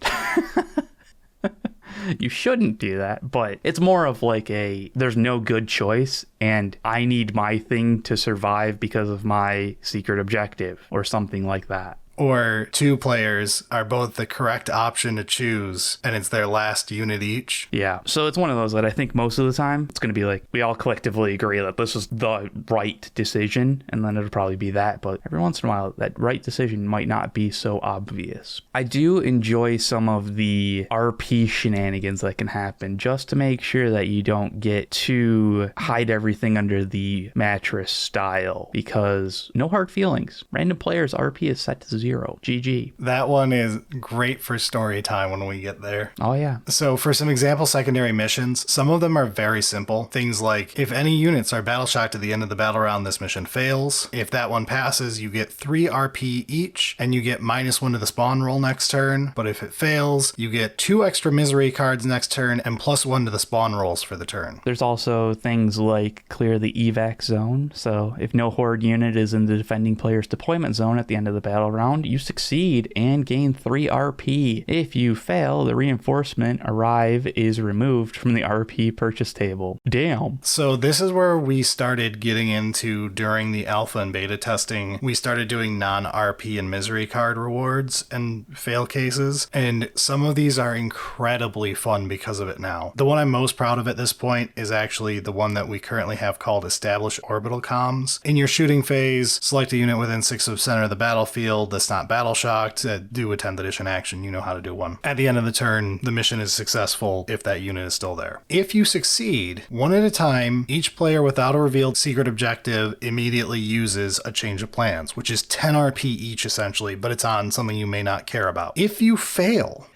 You shouldn't do that, but it's more of like there's no good choice and I need my thing to survive because of my secret objective or something like that. Or 2 players are both the correct option to choose, and it's their last unit each. Yeah, so it's one of those that I think most of the time, it's going to be like, we all collectively agree that this is the right decision, and then it'll probably be that, but every once in a while, that right decision might not be so obvious. I do enjoy some of the RP shenanigans that can happen, just to make sure that you don't get to hide everything under the mattress style, because no hard feelings. Random players' RP is set to 0. GG. That one is great for story time when we get there. Oh, yeah. So for some example secondary missions, some of them are very simple. Things like, if any units are battle shocked at the end of the battle round, this mission fails. If that one passes, you get 3 RP each, and you get -1 to the spawn roll next turn. But if it fails, you get 2 extra misery cards next turn, and +1 to the spawn rolls for the turn. There's also things like clear the evac zone. So if no Horde unit is in the defending player's deployment zone at the end of the battle round, you succeed and gain 3 RP. If you fail, the reinforcement arrive is removed from the RP purchase table. Damn. So this is where we started getting into, during the alpha and beta testing, we started doing non-RP and misery card rewards and fail cases, and some of these are incredibly fun because of it now. The one I'm most proud of at this point is actually the one that we currently have called Establish Orbital Comms. In your shooting phase, select a unit within 6 of center of the battlefield that's not battle shocked, do a 10th edition action, you know how to do one. At the end of the turn, the mission is successful if that unit is still there. If you succeed, one at a time, each player without a revealed secret objective immediately uses a change of plans, which is 10 RP each essentially, but it's on something you may not care about. If you fail,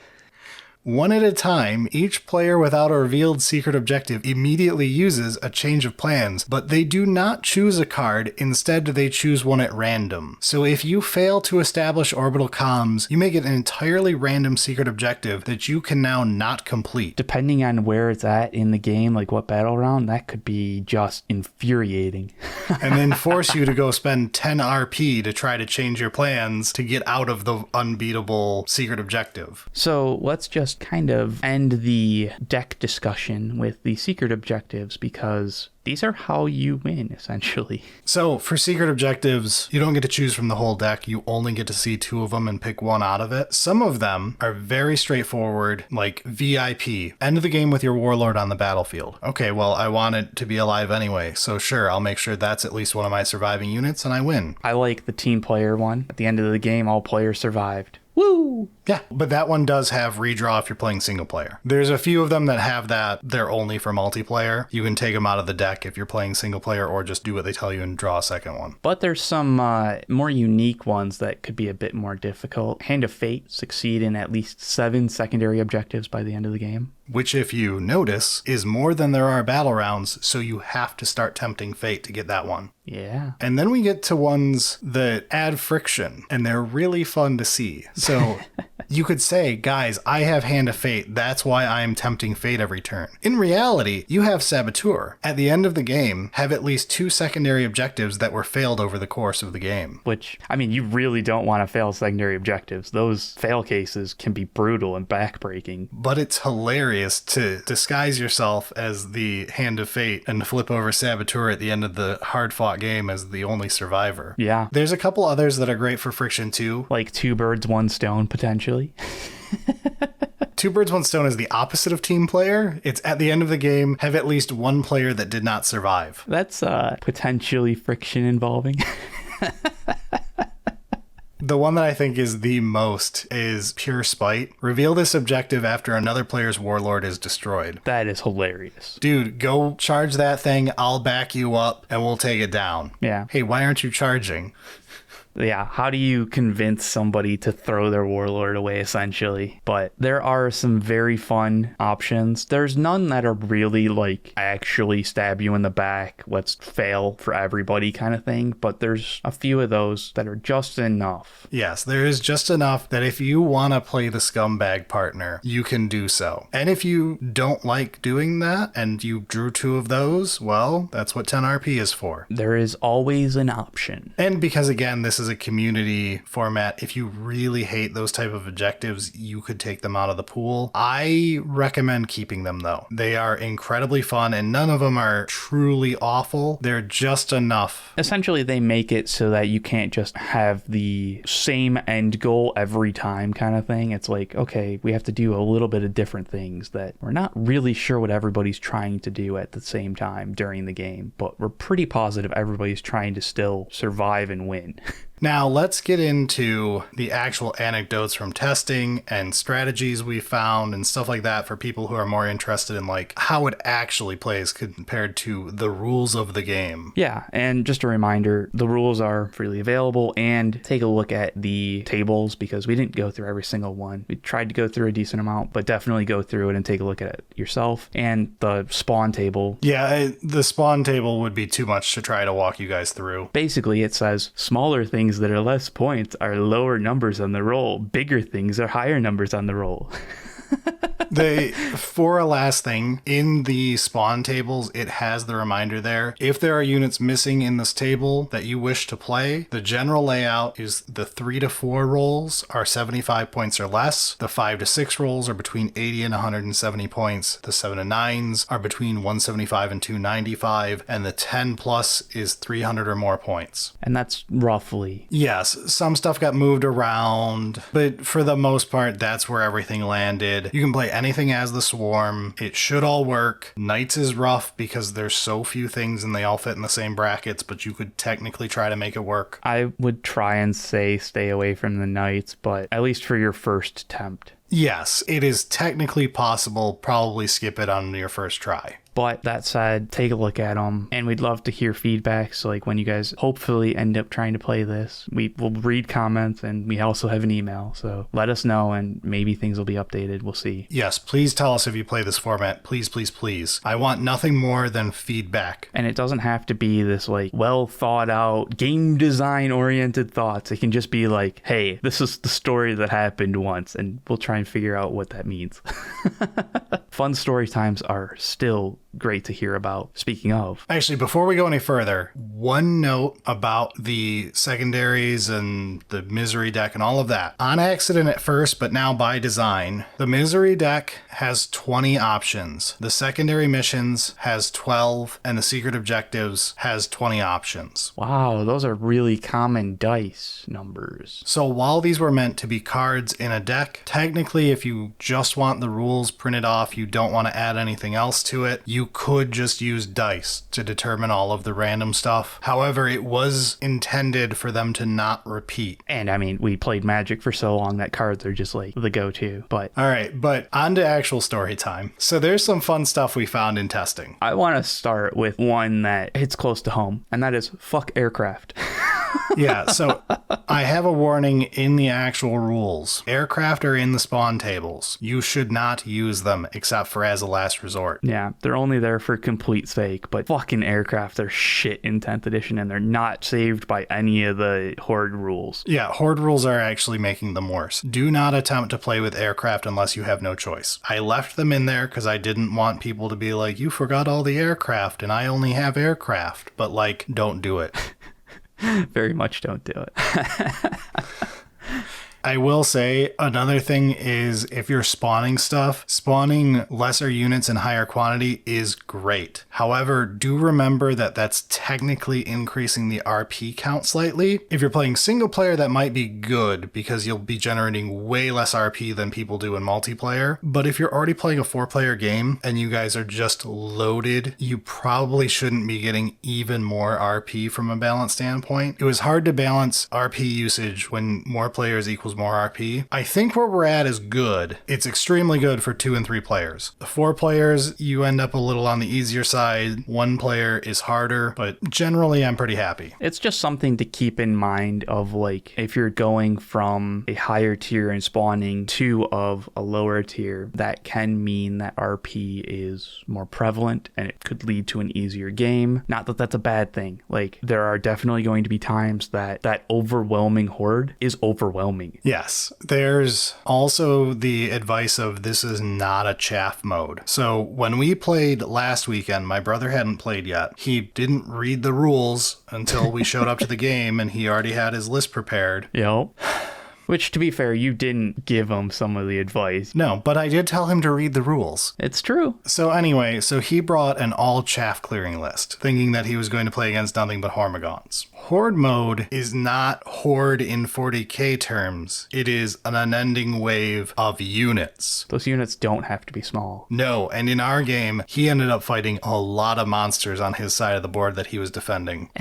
One at a time, each player without a revealed secret objective immediately uses a change of plans, but they do not choose a card, instead they choose one at random. So if you fail to establish orbital comms, you may get an entirely random secret objective that you can now not complete. Depending on where it's at in the game, like what battle round, that could be just infuriating. And then force you to go spend 10 RP to try to change your plans to get out of the unbeatable secret objective. So let's just kind of end the deck discussion with the secret objectives, because these are how you win, essentially. So for secret objectives, you don't get to choose from the whole deck. You only get to see 2 of them and pick one out of it. Some of them are very straightforward, like VIP. End the game with your warlord on the battlefield. Okay, well, I want it to be alive anyway, so sure, I'll make sure that's at least one of my surviving units and I win. I like the team player one. At the end of the game, all players survived. Woo! Yeah, but that one does have redraw if you're playing single player. There's a few of them that have that. They're only for multiplayer. You can take them out of the deck if you're playing single player, or just do what they tell you and draw a second one. But there's some more unique ones that could be a bit more difficult. Hand of Fate, succeed in at least 7 secondary objectives by the end of the game. Which, if you notice, is more than there are battle rounds, so you have to start tempting fate to get that one. Yeah. And then we get to ones that add friction, and they're really fun to see. So you could say, guys, I have Hand of Fate, that's why I'm tempting fate every turn. In reality, you have Saboteur. At the end of the game, have at least 2 secondary objectives that were failed over the course of the game. Which, I mean, you really don't want to fail secondary objectives. Those fail cases can be brutal and backbreaking. But it's hilarious to disguise yourself as the Hand of Fate and flip over Saboteur at the end of the hard-fought game as the only survivor. Yeah. There's a couple others that are great for friction too. Like 2 birds, 1 stone, potentially. 2 birds, 1 stone is the opposite of team player. It's at the end of the game, have at least 1 player that did not survive. That's potentially friction involving. The one that I think is the most is Pure Spite. Reveal this objective after another player's warlord is destroyed. That is hilarious. Dude, go charge that thing. I'll back you up and we'll take it down. Yeah. Hey, why aren't you charging? Yeah, how do you convince somebody to throw their warlord away, essentially? But there are some very fun options. There's none that are really like actually stab you in the back, let's fail for everybody kind of thing. But there's a few of those that are just enough. Yes, there is just enough that if you want to play the scumbag partner, you can do so. And if you don't like doing that and you drew 2 of those, well, that's what 10 RP is for. There is always an option. And because, again, this is a community format, if you really hate those type of objectives, you could take them out of the pool. I recommend keeping them, though. They are incredibly fun, and none of them are truly awful. They're just enough. Essentially, they make it so that you can't just have the same end goal every time kind of thing. It's like, okay, we have to do a little bit of different things that we're not really sure what everybody's trying to do at the same time during the game, but we're pretty positive everybody's trying to still survive and win. Now, let's get into the actual anecdotes from testing and strategies we found and stuff like that for people who are more interested in like how it actually plays compared to the rules of the game. Yeah, and just a reminder, the rules are freely available, and take a look at the tables because we didn't go through every single one. We tried to go through a decent amount, but definitely go through it and take a look at it yourself. And the spawn table. Yeah, the spawn table would be too much to try to walk you guys through. Basically, it says smaller things that are less points are lower numbers on the roll. Bigger things are higher numbers on the roll. For a last thing, in the spawn tables, it has the reminder there. If there are units missing in this table that you wish to play, the general layout is the 3 to 4 rolls are 75 points or less. The 5 to 6 rolls are between 80 and 170 points. The 7 to 9s are between 175 and 295. And the 10 plus is 300 or more points. And that's roughly. Yes, some stuff got moved around, but for the most part, that's where everything landed. You can play anything as the Swarm. It should all work. Knights is rough because there's so few things and they all fit in the same brackets, but you could technically try to make it work. I would try and say stay away from the Knights, but at least for your first attempt. Yes, it is technically possible. Probably skip it on your first try. But that said, take a look at them, and we'd love to hear feedback. So like when you guys hopefully end up trying to play this, we will read comments, and we also have an email. So let us know, and maybe things will be updated. We'll see. Yes, please tell us if you play this format. Please, please, please. I want nothing more than feedback. And it doesn't have to be this like well thought out game design oriented thoughts. It can just be like, hey, this is the story that happened once, and we'll try and figure out what that means. Fun story times are still great to hear about. Speaking of, actually, before we go any further, one note about the secondaries and the misery deck and all of that. On accident at first, but now by design, the misery deck has 20 options. The secondary missions has 12, and the secret objectives has 20 options. Wow, those are really common dice numbers. So while these were meant to be cards in a deck, technically if you just want the rules printed off, you don't want to add anything else to it, you could just use dice to determine all of the random stuff. However, it was intended for them to not repeat. And I mean, we played Magic for so long that cards are just like the go-to, but... All right, but on to actual story time. So there's some fun stuff we found in testing. I want to start with one that hits close to home, and that is fuck aircraft. Yeah, so I have a warning in the actual rules. Aircraft are in the spawn tables. You should not use them except for as a last resort. Yeah, they're only there for complete sake, but fucking aircraft are shit in 10th edition, and they're not saved by any of the Horde rules. Yeah, Horde rules are actually making them worse. Do not attempt to play with aircraft unless you have no choice. I left them in there because I didn't want people to be like, you forgot all the aircraft and I only have aircraft. But like, don't do it. Very much don't do it. I will say another thing is if you're spawning stuff, spawning lesser units in higher quantity is great. However, do remember that that's technically increasing the RP count slightly. If you're playing single player, that might be good because you'll be generating way less RP than people do in multiplayer. But if you're already playing a 4-player game and you guys are just loaded, you probably shouldn't be getting even more RP from a balance standpoint. It was hard to balance RP usage when more players equals more RP. I think where we're at is good. It's extremely good for 2 and 3 players. The 4 players, you end up a little on the easier side. 1 player is harder, but generally I'm pretty happy. It's just something to keep in mind of like, if you're going from a higher tier and spawning to of a lower tier, that can mean that RP is more prevalent and it could lead to an easier game. Not that that's a bad thing. Like, there are definitely going to be times that that overwhelming horde is overwhelming. Yes, there's also the advice of this is not a chaff mode. So when we played last weekend, my brother hadn't played yet. He didn't read the rules until we showed up to the game and he already had his list prepared. Yep. Which, to be fair, you didn't give him some of the advice. No, but I did tell him to read the rules. It's true. So anyway, he brought an all chaff clearing list, thinking that he was going to play against nothing but Hormigons. Horde mode is not horde in 40k terms. It is an unending wave of units. Those units don't have to be small. No, and in our game, he ended up fighting a lot of monsters on his side of the board that he was defending.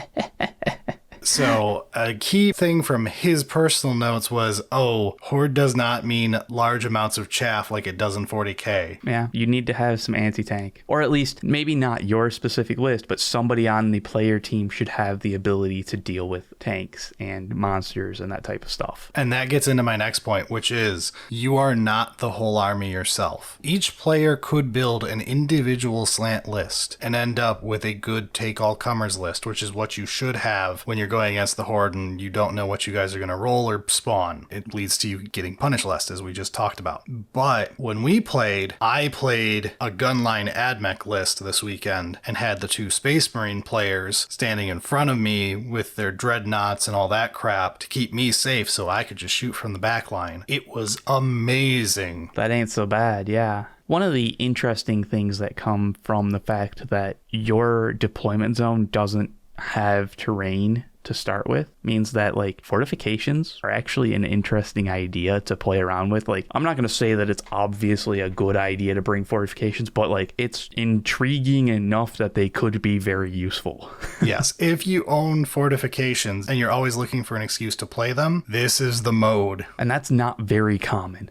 So a key thing from his personal notes was, horde does not mean large amounts of chaff like it does in 40k. Yeah, you need to have some anti-tank. Or at least, maybe not your specific list, but somebody on the player team should have the ability to deal with tanks and monsters and that type of stuff. And that gets into my next point, which is, you are not the whole army yourself. Each player could build an individual slant list and end up with a good take-all-comers list, which is what you should have when you're going against the horde and you don't know what you guys are going to roll or spawn. It leads to you getting punished less, as we just talked about. But when we played, I played a gunline admech list this weekend and had the 2 Space Marine players standing in front of me with their dreadnoughts and all that crap to keep me safe so I could just shoot from the back line. It was amazing. That ain't so bad, yeah. One of the interesting things that come from the fact that your deployment zone doesn't have terrain to start with means that like fortifications are actually an interesting idea to play around with. Like, I'm not going to say that it's obviously a good idea to bring fortifications, but like, it's intriguing enough that they could be very useful. Yes, if you own fortifications and you're always looking for an excuse to play them, this is the mode. And that's not very common.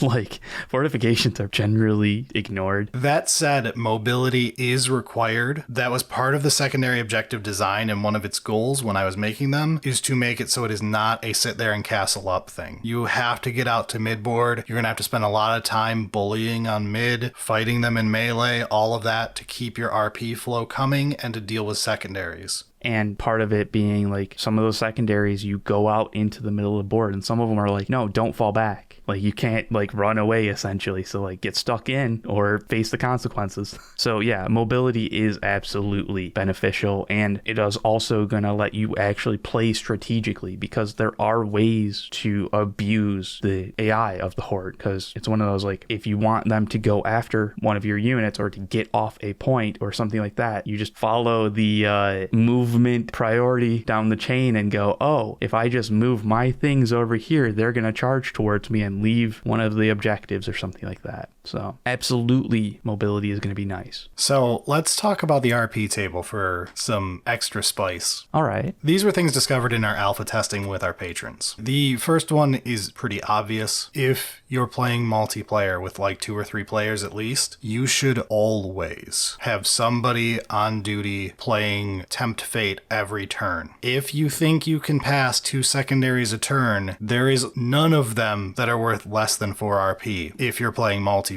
Like, fortifications are generally ignored. That said, mobility is required. That was part of the secondary objective design, and one of its goals when I was making them is to make it so it is not a sit there and castle up thing. You have to get out to mid board. You're going to have to spend a lot of time bullying on mid, fighting them in melee, all of that to keep your RP flow coming and to deal with secondaries. And part of it being like some of those secondaries, you go out into the middle of the board, and some of them are like, no, don't fall back. Like, you can't like run away essentially. So like get stuck in or face the consequences. So yeah, mobility is absolutely beneficial, and it is also going to let you actually play strategically, because there are ways to abuse the AI of the Horde, because it's one of those, like, if you want them to go after one of your units or to get off a point or something like that, you just follow the movement priority down the chain and go, oh, if I just move my things over here, they're going to charge towards me and leave one of the objectives or something like that. So absolutely, mobility is going to be nice. So let's talk about the RP table for some extra spice. All right. These were things discovered in our alpha testing with our patrons. The first one is pretty obvious. If you're playing multiplayer with like 2 or 3 players at least, you should always have somebody on duty playing Tempt Fate every turn. If you think you can pass 2 secondaries a turn, there is none of them that are worth less than 4 RP if you're playing multiplayer.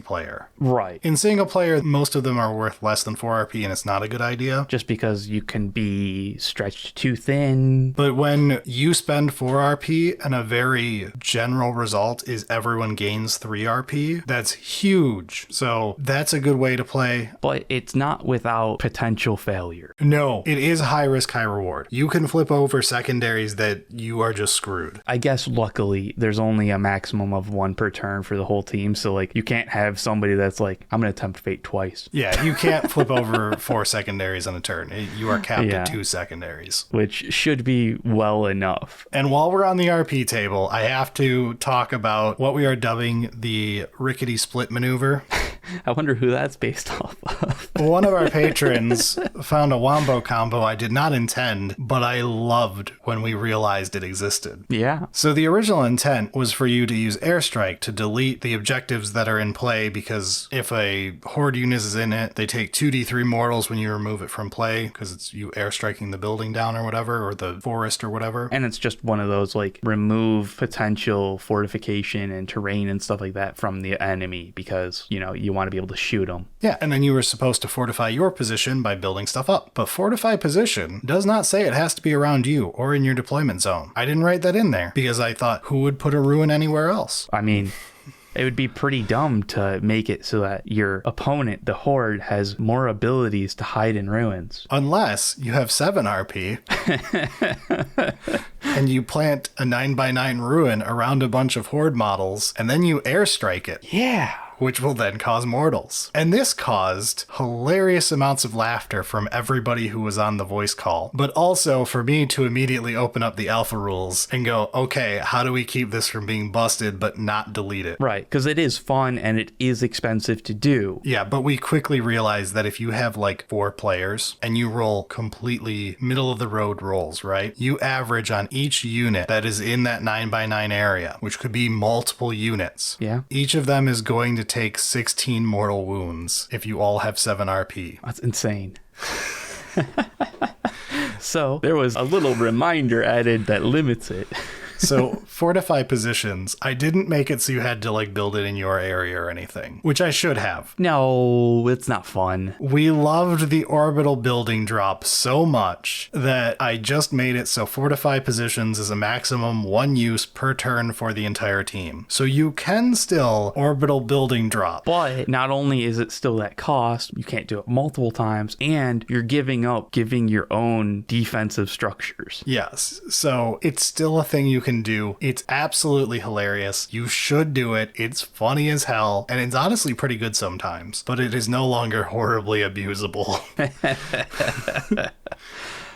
Right. In single player, most of them are worth less than 4 RP, and it's not a good idea. Just because you can be stretched too thin. But when you spend 4 RP and a very general result is everyone gains 3 RP, that's huge. So that's a good way to play. But it's not without potential failure. No, it is high risk, high reward. You can flip over secondaries that you are just screwed. I guess luckily there's only a maximum of 1 per turn for the whole team. So like, you can't have somebody that's like, I'm going to tempt fate twice. Yeah, you can't flip over 4 secondaries on a turn. You are capped Yeah. at 2 secondaries. Which should be well enough. And while we're on the RP table, I have to talk about what we are dubbing the rickety split maneuver. I wonder who that's based off of. One of our patrons found a wombo combo I did not intend, but I loved when we realized it existed. Yeah. So the original intent was for you to use airstrike to delete the objectives that are in play, because if a horde unit is in it, they take 2d3 mortals when you remove it from play, because it's you airstriking the building down or whatever, or the forest or whatever. And it's just one of those like remove potential fortification and terrain and stuff like that from the enemy, because, you know, you want to be able to shoot them. Yeah, and then you were supposed to fortify your position by building stuff up. But fortify position does not say it has to be around you or in your deployment zone. I didn't write that in there because I thought, who would put a ruin anywhere else? I mean, it would be pretty dumb to make it so that your opponent, the Horde, has more abilities to hide in ruins. Unless you have 7 RP and you plant a 9x9 ruin around a bunch of Horde models and then you airstrike it. Yeah. Which will then cause mortals. And this caused hilarious amounts of laughter from everybody who was on the voice call, but also for me to immediately open up the alpha rules and go, okay, how do we keep this from being busted but not delete it? Right, because it is fun and it is expensive to do. Yeah, but we quickly realized that if you have like 4 players and you roll completely middle of the road rolls, right? You average on each unit that is in that 9x9 area, which could be multiple units. Yeah. Each of them is going to take 16 mortal wounds if you all have 7 RP. That's insane. So there was a little reminder added that limits it. So fortify positions, I didn't make it so you had to like build it in your area or anything, which I should have. No, it's not fun. We loved the orbital building drop so much that I just made it so fortify positions is a maximum 1 use per turn for the entire team. So you can still orbital building drop. But not only is it still that cost, you can't do it multiple times, and you're giving your own defensive structures. Yes, so it's still a thing you can do. It's absolutely hilarious. You should do it. It's funny as hell, and it's honestly pretty good sometimes, but it is no longer horribly abusable.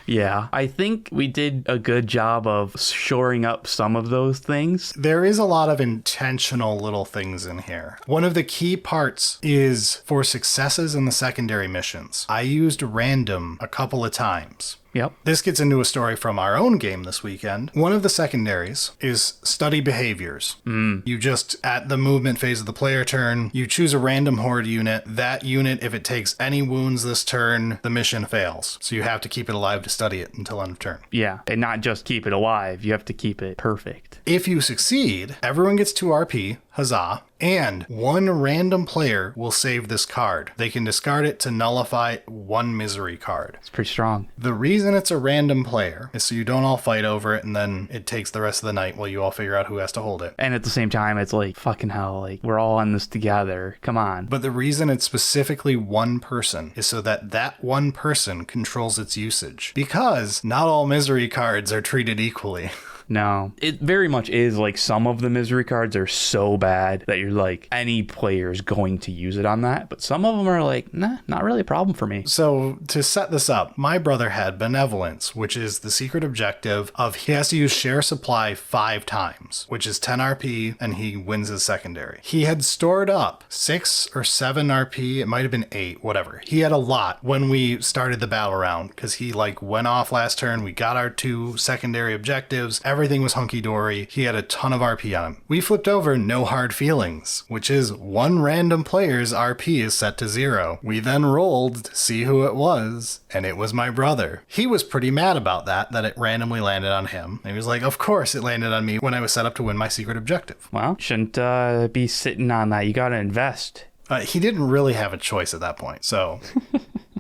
Yeah, I think we did a good job of shoring up some of those things. There is a lot of intentional little things in here. One of the key parts is for successes in the secondary missions. I used random a couple of times. Yep. This gets into a story from our own game this weekend. One of the secondaries is study behaviors. You just, at the movement phase of the player turn, you choose a random horde unit. That unit, if it takes any wounds this turn, the mission fails. So you have to keep it alive to study it until end of turn. Yeah, and not just keep it alive, you have to keep it perfect. If you succeed, everyone gets 2 RP, huzzah, and 1 random player will save this card. They can discard it to nullify 1 misery card. It's pretty strong. The reason it's a random player is so you don't all fight over it and then it takes the rest of the night while you all figure out who has to hold it. And at the same time, it's like, fucking hell, like, we're all on this together. Come on. But the reason it's specifically 1 person is so that that 1 person controls its usage. Because not all misery cards are treated equally. No, it very much is like some of the misery cards are so bad that you're like, any player is going to use it on that. But some of them are like, nah, not really a problem for me. So to set this up, my brother had Benevolence, which is the secret objective of he has to use share supply 5 times, which is 10 RP, and he wins his secondary. He had stored up 6 or 7 RP, it might have been 8, whatever. He had a lot when we started the battle round, because he like went off last turn, we got our 2 secondary objectives, everything was hunky-dory. He had a ton of RP on him. We flipped over no hard feelings, which is 1 random player's RP is set to 0. We then rolled to see who it was, and it was my brother. He was pretty mad about that it randomly landed on him. And he was like, of course it landed on me when I was set up to win my secret objective. Well, shouldn't be sitting on that. You gotta invest. He didn't really have a choice at that point, so...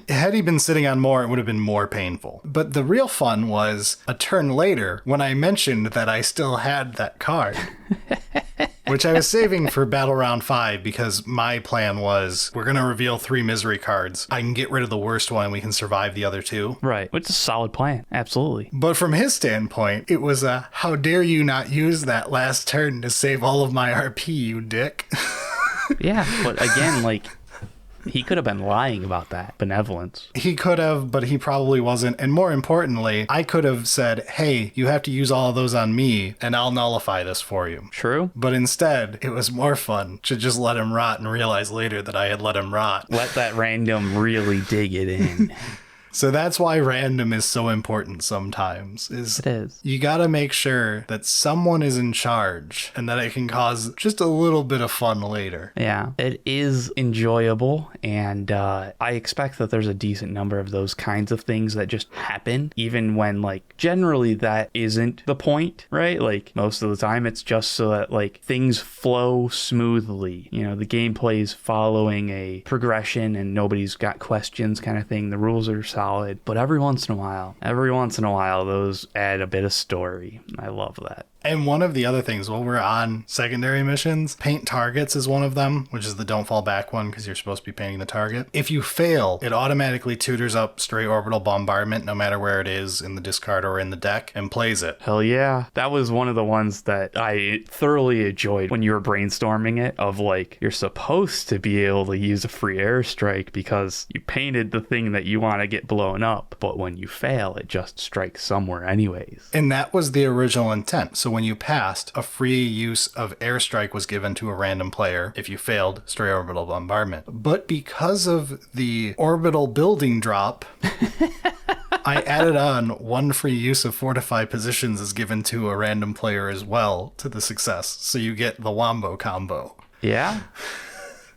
Had he been sitting on more, it would have been more painful. But the real fun was a turn later when I mentioned that I still had that card. Which I was saving for Battle Round 5 because my plan was, we're going to reveal 3 misery cards. I can get rid of the worst one and we can survive the other 2. Right. Which is a solid plan. Absolutely. But from his standpoint, it was a, how dare you not use that last turn to save all of my RP, you dick. Yeah, but again, like... He could have been lying about that benevolence. He could have, but he probably wasn't. And more importantly, I could have said, hey, you have to use all of those on me and I'll nullify this for you. True. But instead, it was more fun to just let him rot and realize later that I had let him rot. Let that random really dig it in. So that's why random is so important sometimes. It is. You gotta make sure that someone is in charge and that it can cause just a little bit of fun later. Yeah, it is enjoyable, and I expect that there's a decent number of those kinds of things that just happen, even when, like, generally that isn't the point, right? Like, most of the time it's just so that, like, things flow smoothly. You know, the gameplay is following a progression and nobody's got questions kind of thing. The rules are solid, but every once in a while, those add a bit of story. I love that. And one of the other things, while we're on secondary missions, paint targets is one of them, which is the don't fall back one because you're supposed to be painting the target. If you fail, it automatically tutors up stray orbital bombardment no matter where it is in the discard or in the deck and plays it. Hell yeah. That was one of the ones that I thoroughly enjoyed when you were brainstorming it, of like, you're supposed to be able to use a free airstrike because you painted the thing that you want to get blown up, but when you fail, it just strikes somewhere anyways. And that was the original intent. So when you passed, a free use of airstrike was given to a random player. If you failed, stray orbital bombardment. But because of the orbital building drop, I added on 1 free use of fortify positions is given to a random player as well to the success. So you get the wombo combo. Yeah.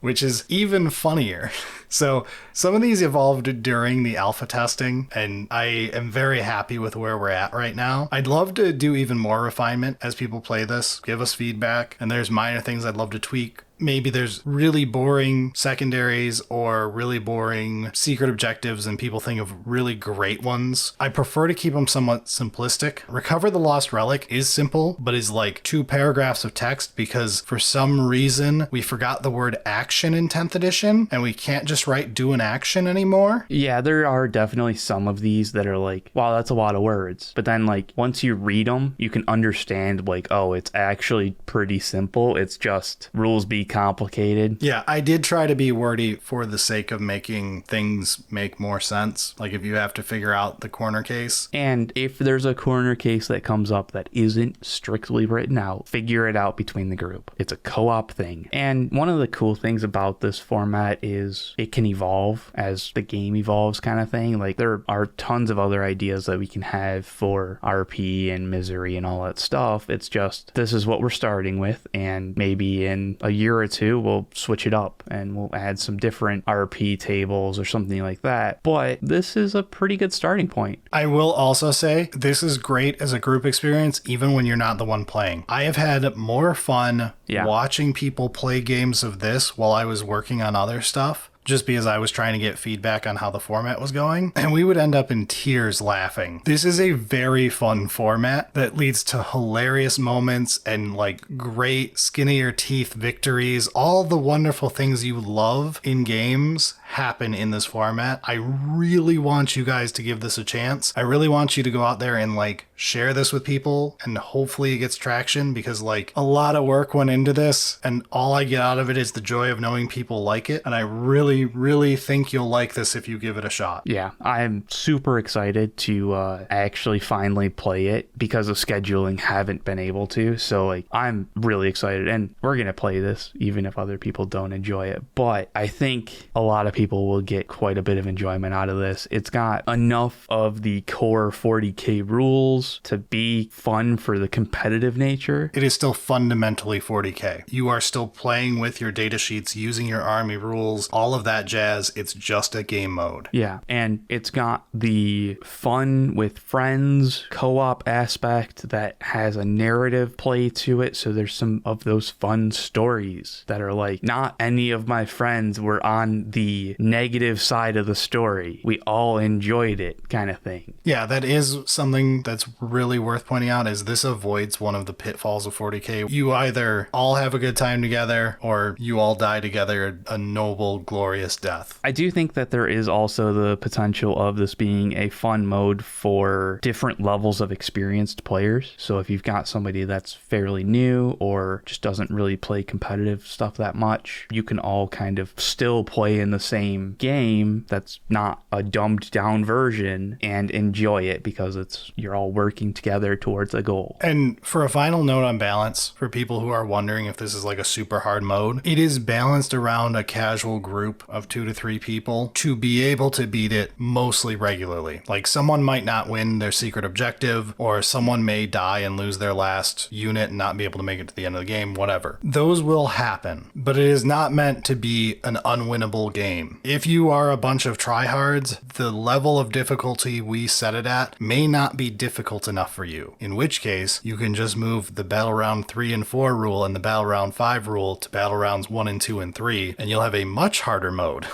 Which is even funnier. So some of these evolved during the alpha testing, and I am very happy with where we're at right now. I'd love to do even more refinement as people play this, give us feedback, and there's minor things I'd love to tweak. Maybe there's really boring secondaries or really boring secret objectives and people think of really great ones. I prefer to keep them somewhat simplistic. Recover the Lost Relic is simple, but is like 2 paragraphs of text because for some reason we forgot the word action in 10th edition and we can't just write do an action anymore. Yeah, there are definitely some of these that are like, wow, that's a lot of words. But then like once you read them, you can understand like, oh, it's actually pretty simple. It's just rules be complicated. Yeah, I did try to be wordy for the sake of making things make more sense. Like if you have to figure out the corner case. And if there's a corner case that comes up that isn't strictly written out, figure it out between the group. It's a co-op thing. And one of the cool things about this format is it can evolve as the game evolves, kind of thing. Like there are tons of other ideas that we can have for RP and misery and all that stuff. It's just, this is what we're starting with, and maybe in a year or two we'll switch it up and we'll add some different RP tables or something like that. But this is a pretty good starting point. I will also say this is great as a group experience, even when you're not the one playing. I have had more fun watching people play games of this while I was working on other stuff, just because I was trying to get feedback on how the format was going, and we would end up in tears laughing. This is a very fun format that leads to hilarious moments and like great skinnier teeth victories. All the wonderful things you love in games happen in this format. I really want you guys to give this a chance. I really want you to go out there and like share this with people, and hopefully it gets traction, because like a lot of work went into this and all I get out of it is the joy of knowing people like it. And I really think you'll like this if you give it a shot. Yeah, I'm super excited to actually finally play it, because of scheduling haven't been able to. So like I'm really excited, and we're gonna play this even if other people don't enjoy it. But I think a lot of people will get quite a bit of enjoyment out of this. It's got enough of the core 40k rules to be fun for the competitive nature. It is still fundamentally 40k. You are still playing with your data sheets, using your army rules, all of that jazz. It's just a game mode. Yeah, and it's got the fun with friends co-op aspect that has a narrative play to it. So there's some of those fun stories that are like, not any of my friends were on the negative side of the story. We all enjoyed it, kind of thing. Yeah, that is something that's really worth pointing out, is this avoids one of the pitfalls of 40k. You either all have a good time together or you all die together a noble, glorious death. I do think that there is also the potential of this being a fun mode for different levels of experienced players. So if you've got somebody that's fairly new or just doesn't really play competitive stuff that much, you can all kind of still play in the same game that's not a dumbed down version and enjoy it, because you're all working together towards a goal. And for a final note on balance, for people who are wondering if this is like a super hard mode, it is balanced around a casual group of 2 to 3 people to be able to beat it mostly regularly. Like someone might not win their secret objective, or someone may die and lose their last unit and not be able to make it to the end of the game, whatever. Those will happen, but it is not meant to be an unwinnable game. If you are a bunch of tryhards, the level of difficulty we set it at may not be difficult enough for you, in which case you can just move the battle round 3 and 4 rule and the battle round 5 rule to battle rounds 1 and 2 and 3, and you'll have a much harder mode.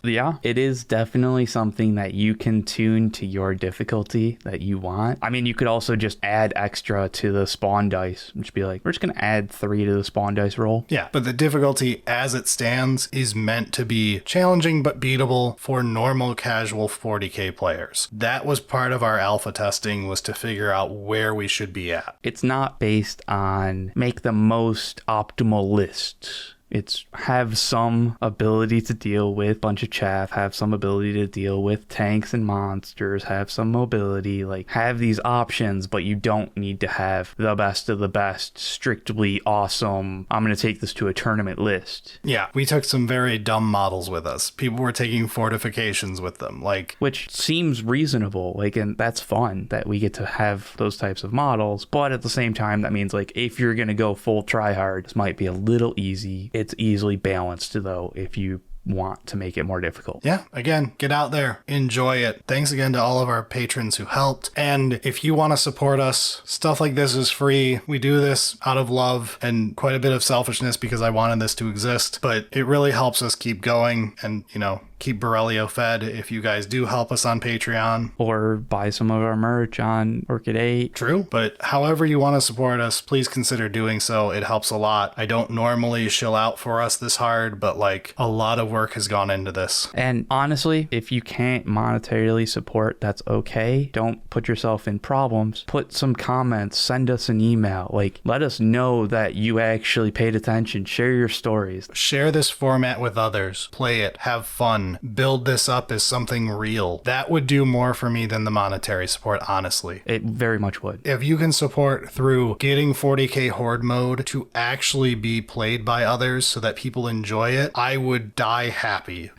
Yeah, it is definitely something that you can tune to your difficulty that you want. I mean, you could also just add extra to the spawn dice. Just be like, we're just going to add 3 to the spawn dice roll. Yeah, but the difficulty as it stands is meant to be challenging but beatable for normal casual 40k players. That was part of our alpha testing, was to figure out where we should be at. It's not based on make the most optimal list. It's have some ability to deal with a bunch of chaff, have some ability to deal with tanks and monsters, have some mobility, like have these options, but you don't need to have the best of the best, strictly awesome, I'm going to take this to a tournament list. Yeah, we took some very dumb models with us. People were taking fortifications with them, like... Which seems reasonable, like, and that's fun that we get to have those types of models, but at the same time, that means like if you're going to go full try hard, this might be a little easy. It's easily balanced though if you want to make it more difficult. Yeah, again, get out there, enjoy it. Thanks again to all of our patrons who helped. And if you want to support us, stuff like this is free. We do this out of love and quite a bit of selfishness because I wanted this to exist, but it really helps us keep going. And, you know, keep Borrelio fed if you guys do help us on Patreon. Or buy some of our merch on Orchid 8. True, but however you want to support us, please consider doing so. It helps a lot. I don't normally shill out for us this hard, but like a lot of work has gone into this. And honestly, if you can't monetarily support, that's okay. Don't put yourself in problems. Put some comments, send us an email. Like, let us know that you actually paid attention. Share your stories. Share this format with others. Play it. Have fun. Build this up as something real. That would do more for me than the monetary support, honestly. It very much would. If you can support through getting 40k Horde Mode to actually be played by others so that people enjoy it, I would die happy.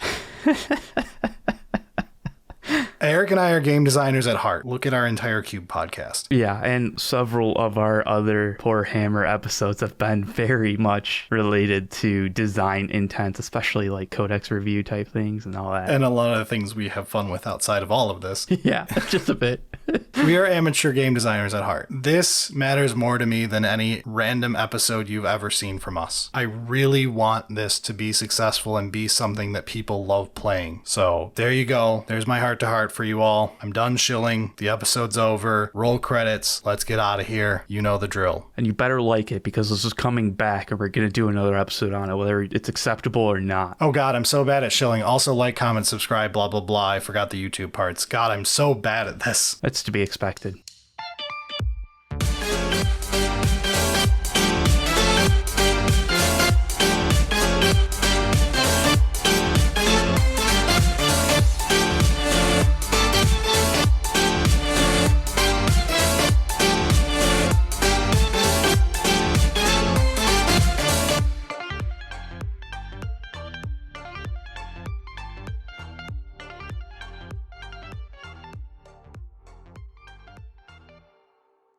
Eric and I are game designers at heart. Look at our entire Cube podcast. Yeah, and several of our other Poor Hammer episodes have been very much related to design intent, especially like codex review type things and all that. And a lot of the things we have fun with outside of all of this. Yeah, just a bit. We are amateur game designers at heart. This matters more to me than any random episode you've ever seen from us. I really want this to be successful and be something that people love playing. So there you go. There's my heart to heart for you all. I'm done shilling. The episode's over. Roll credits. Let's get out of here. You know the drill. And you better like it because this is coming back and we're going to do another episode on it, whether it's acceptable or not. Oh God, I'm so bad at shilling. Also like, comment, subscribe, blah, blah, blah. I forgot the YouTube parts. God, I'm so bad at this. It's to be expected.